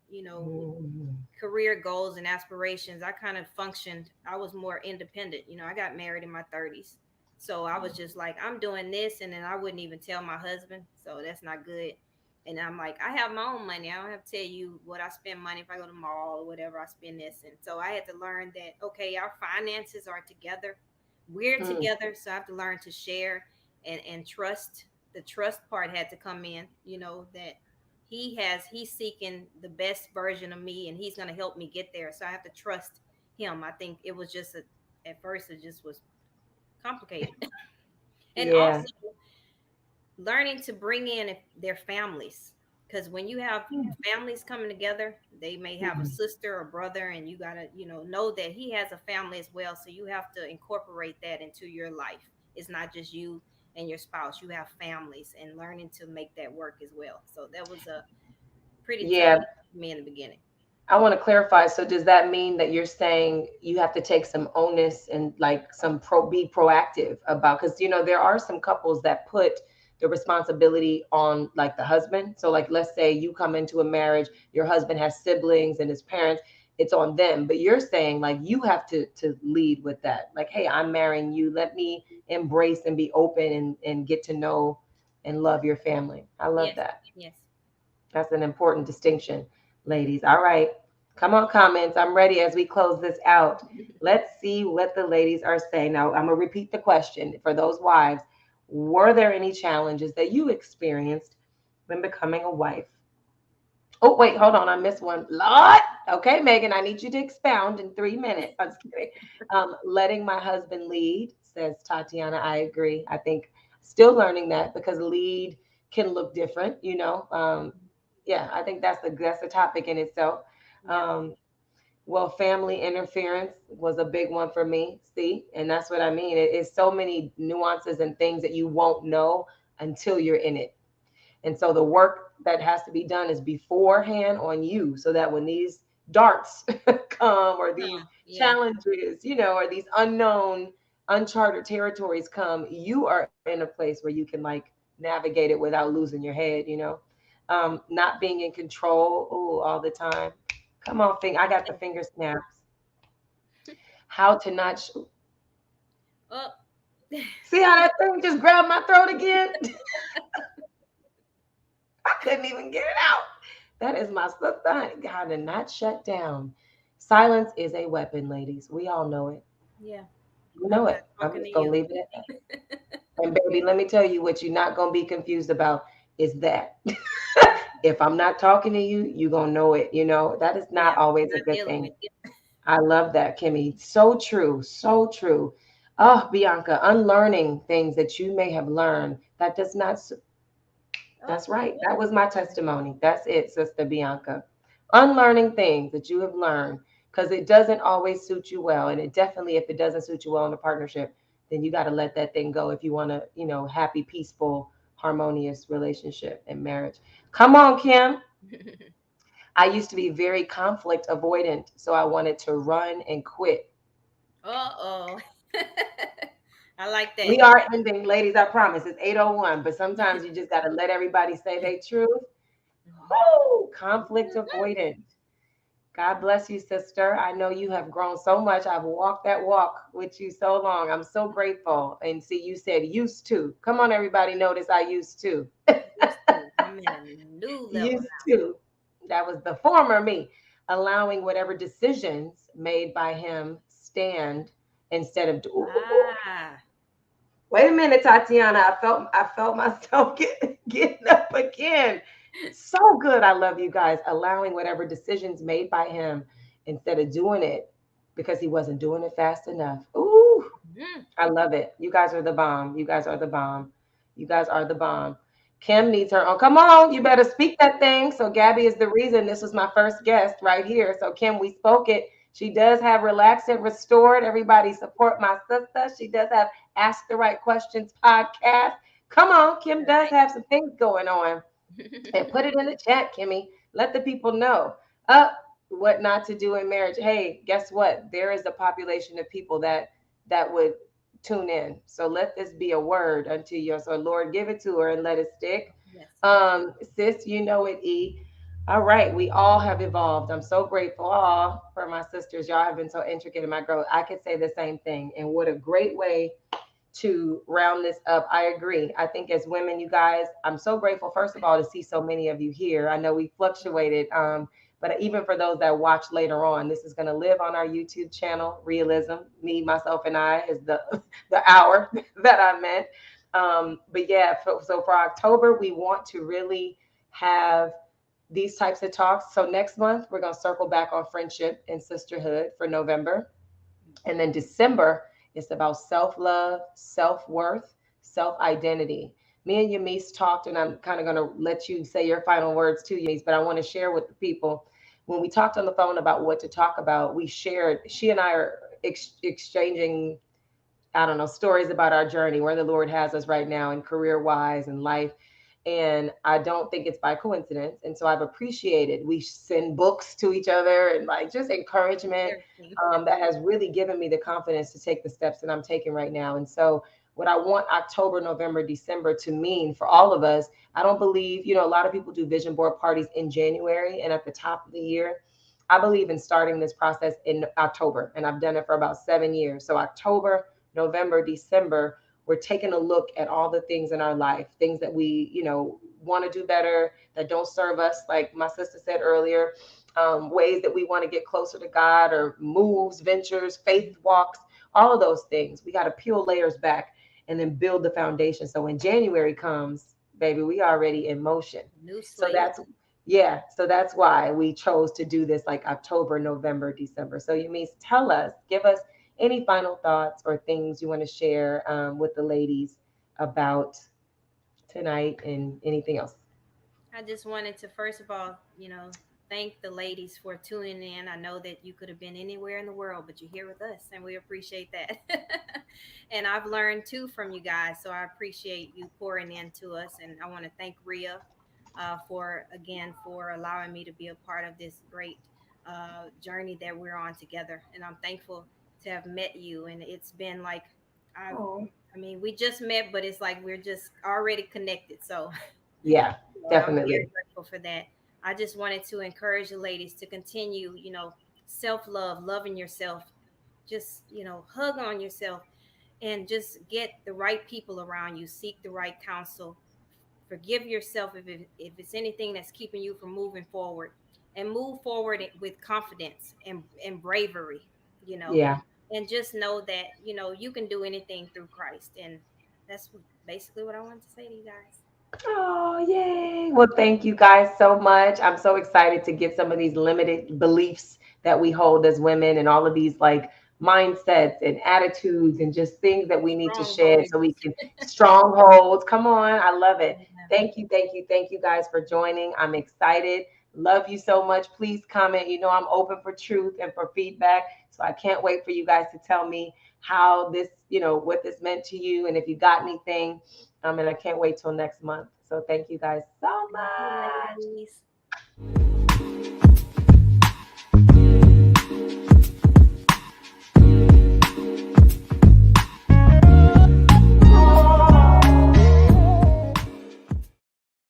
you know,
Mhm.
career goals and aspirations. I kind of functioned, I was more independent. I got married in my 30s. So I was just like, I'm doing this. And then I wouldn't even tell my husband. So that's not good. And I'm like, I have my own money. I don't have to tell you what I spend money. If I go to the mall or whatever, I spend this. And so I had to learn that, okay, our finances are together. We're
Mm.
together. So I have to learn to share and trust. The trust part had to come in, that he's seeking the best version of me and he's going to help me get there, so I have to trust him. I think it was just at first it just was complicated. And
Yeah.
also learning to bring in their families, because when you have families coming together, they may have a
Mhm.
sister or brother, and you got to know that he has a family as well, so you have to incorporate that into your life. It's not just you and your spouse, you have families, and learning to make that work as well. So that was a pretty tough
Yeah,
for me in the beginning.
I want to clarify. So does that mean that you're saying you have to take some onus and like be proactive about, because there are some couples that put the responsibility on like the husband. So like let's say you come into a marriage, your husband has siblings and his parents, it's on them. But you're saying like you have to lead with that. Like, hey, I'm marrying you. Let me embrace and be open and get to know and love your family. I love
Yes,
that.
yes.
That's an important distinction, ladies. All right. Come on, comments. I'm ready as we close this out. Let's see what the ladies are saying. Now, I'm going to repeat the question for those wives. Were there any challenges that you experienced when becoming a wife? Oh, wait, hold on. I missed one. Lord. Okay, Megan, I need you to expound in 3 minutes. I'm just kidding. Letting my husband lead, says Tatiana. I agree. I think still learning that because lead can look different, yeah, I think that's a topic in itself.
Yeah.
Um, well, family interference was a big one for me. See, and that's what I mean. It's so many nuances and things that you won't know until you're in it. And so the work that has to be done is beforehand on you, so that when these darts come, or these
Yeah.
challenges, or these unknown, uncharted territories come, you are in a place where you can like navigate it without losing your head. Not being in control, all the time. Come on, I got the finger snaps. How to not
Oh.
see how that thing just grabbed my throat again. I couldn't even get it out. That is my sister. How to not shut down. Silence is a weapon, ladies. We all know it.
Yeah.
You
I'm
know
not
it. I'm
talking to
just gonna
you.
leave it at that. And baby, let me tell you what you're not gonna be confused about is that if I'm not talking to you, you're gonna know it. That is not
Yeah.
always a
Not
good
dealing
thing.
with you.
I love that, Kimmy. So true. So true. Oh, Bianca, unlearning things that you may have learned that does not.
Oh,
That's right. That was my testimony. That's it, Sister Bianca. Unlearning things that you have learned because it doesn't always suit you well. And it definitely, if it doesn't suit you well in a partnership, then you got to let that thing go if you want happy, peaceful, harmonious relationship and marriage. Come on, Kim. I used to be very conflict avoidant. So I wanted to run and quit.
uh-oh. I like
We
that.
are ending, ladies. I promise. It's 8:01, but sometimes you just got to let everybody say their truth. Woo! Conflict avoidant. God bless you, sister. I know you have grown so much. I've walked that walk with you so long. I'm so grateful. And see, you said used to. Come on, everybody, notice I used to.
Used to. I'm in a new level
Used to. That was the former me, allowing whatever decisions made by him stand instead of.
now. Ah.
Wait a minute, Tatiana. I felt myself getting up again. So good. I love you guys. Allowing whatever decisions made by him instead of doing it because he wasn't doing it fast enough. Ooh,
Mhm.
I love it. You guys are the bomb. You guys are the bomb. You guys are the bomb. Kim needs her own. Come on, you better speak that thing. So Gabby is the reason this was my first guest right here. So Kim, we spoke it. She does have relaxed and restored. Everybody support my sister. She does have Ask the Right Questions podcast. Come on, Kim does have some things going on. And put it in the chat, Kimmy. Let the people know what not to do in marriage. Hey, guess what? There is a population of people that would tune in. So let this be a word unto you. So Lord, give it to her and let it stick.
Yes, Lord.
Sis, you know it, E. All right, we all have evolved. I'm so grateful for my sisters. Y'all have been so intricate in my growth. I could say the same thing. And what a great way to round this up. I agree. I think as women, you guys, I'm so grateful, first of all, to see so many of you here. I know we fluctuated, but even for those that watch later on, this is going to live on our YouTube channel, Rhealism. Me, myself, and I is the the hour that I meant. But yeah, so for October, we want to really have these types of talks. So next month, we're going to circle back on friendship and sisterhood for November. And then December, it's about self love, self worth, self identity. Me and Yamisse talked, and I'm kind of going to let you say your final words too, Yamisse, but I want to share with the people. When we talked on the phone about what to talk about, we shared, she and I are exchanging, I don't know, stories about our journey, where the Lord has us right now and career wise and life. And I don't think it's by coincidence. And so I've appreciated, we send books to each other and like just encouragement
Everything.
that has really given me the confidence to take the steps that I'm taking right now. And so what I want October, November, December to mean for all of us, I don't believe, a lot of people do vision board parties in January and at the top of the year. I believe in starting this process in October, and I've done it for about 7 years. So October, November, December, we're taking a look at all the things in our life, things that we, want to do better, that don't serve us, like my sister said earlier, ways that we want to get closer to God, or moves, ventures, faith walks, all of those things. We got to peel layers back and then build the foundation. So when January comes, baby, we already in motion.
New
So
slate.
that's why we chose to do this like October, November, December. So you mean tell us, give us any final thoughts or things you want to share with the ladies about tonight and anything else.
I just wanted to first of all, thank the ladies for tuning in. I know that you could have been anywhere in the world, but you're here with us, and we appreciate that. And I've learned too from you guys, so I appreciate you pouring into us. And I want to thank Rhea for again for allowing me to be a part of this great journey that we're on together. And I'm thankful to have met you. And it's been like I've,
Oh,
I mean, we just met, but it's like we're just already connected. So
yeah,
I'm very
definitely.
grateful for that. I just wanted to encourage the ladies to continue, self love, loving yourself. Just, hug on yourself and just get the right people around you. Seek the right counsel. Forgive yourself if it's anything that's keeping you from moving forward, and move forward with confidence and bravery, you know,
Yeah.
and just know that, you can do anything through Christ. And that's basically what I wanted to say to you guys.
Oh, yay. Well, thank you guys so much. I'm so excited to get some of these limited beliefs that we hold as women and all of these like mindsets and attitudes and just things that we need to shed so we
Strongholds.
can strongholds. Come on. I love it.
Yeah.
Thank you. Thank you. Thank you guys for joining. I'm excited. Love you so much. Please comment. You know, I'm open for truth and for feedback. So I can't wait for you guys to tell me how this, what this meant to you and if you got anything. And I can't wait till next month. So thank you guys so
Thank you,
much.
ladies.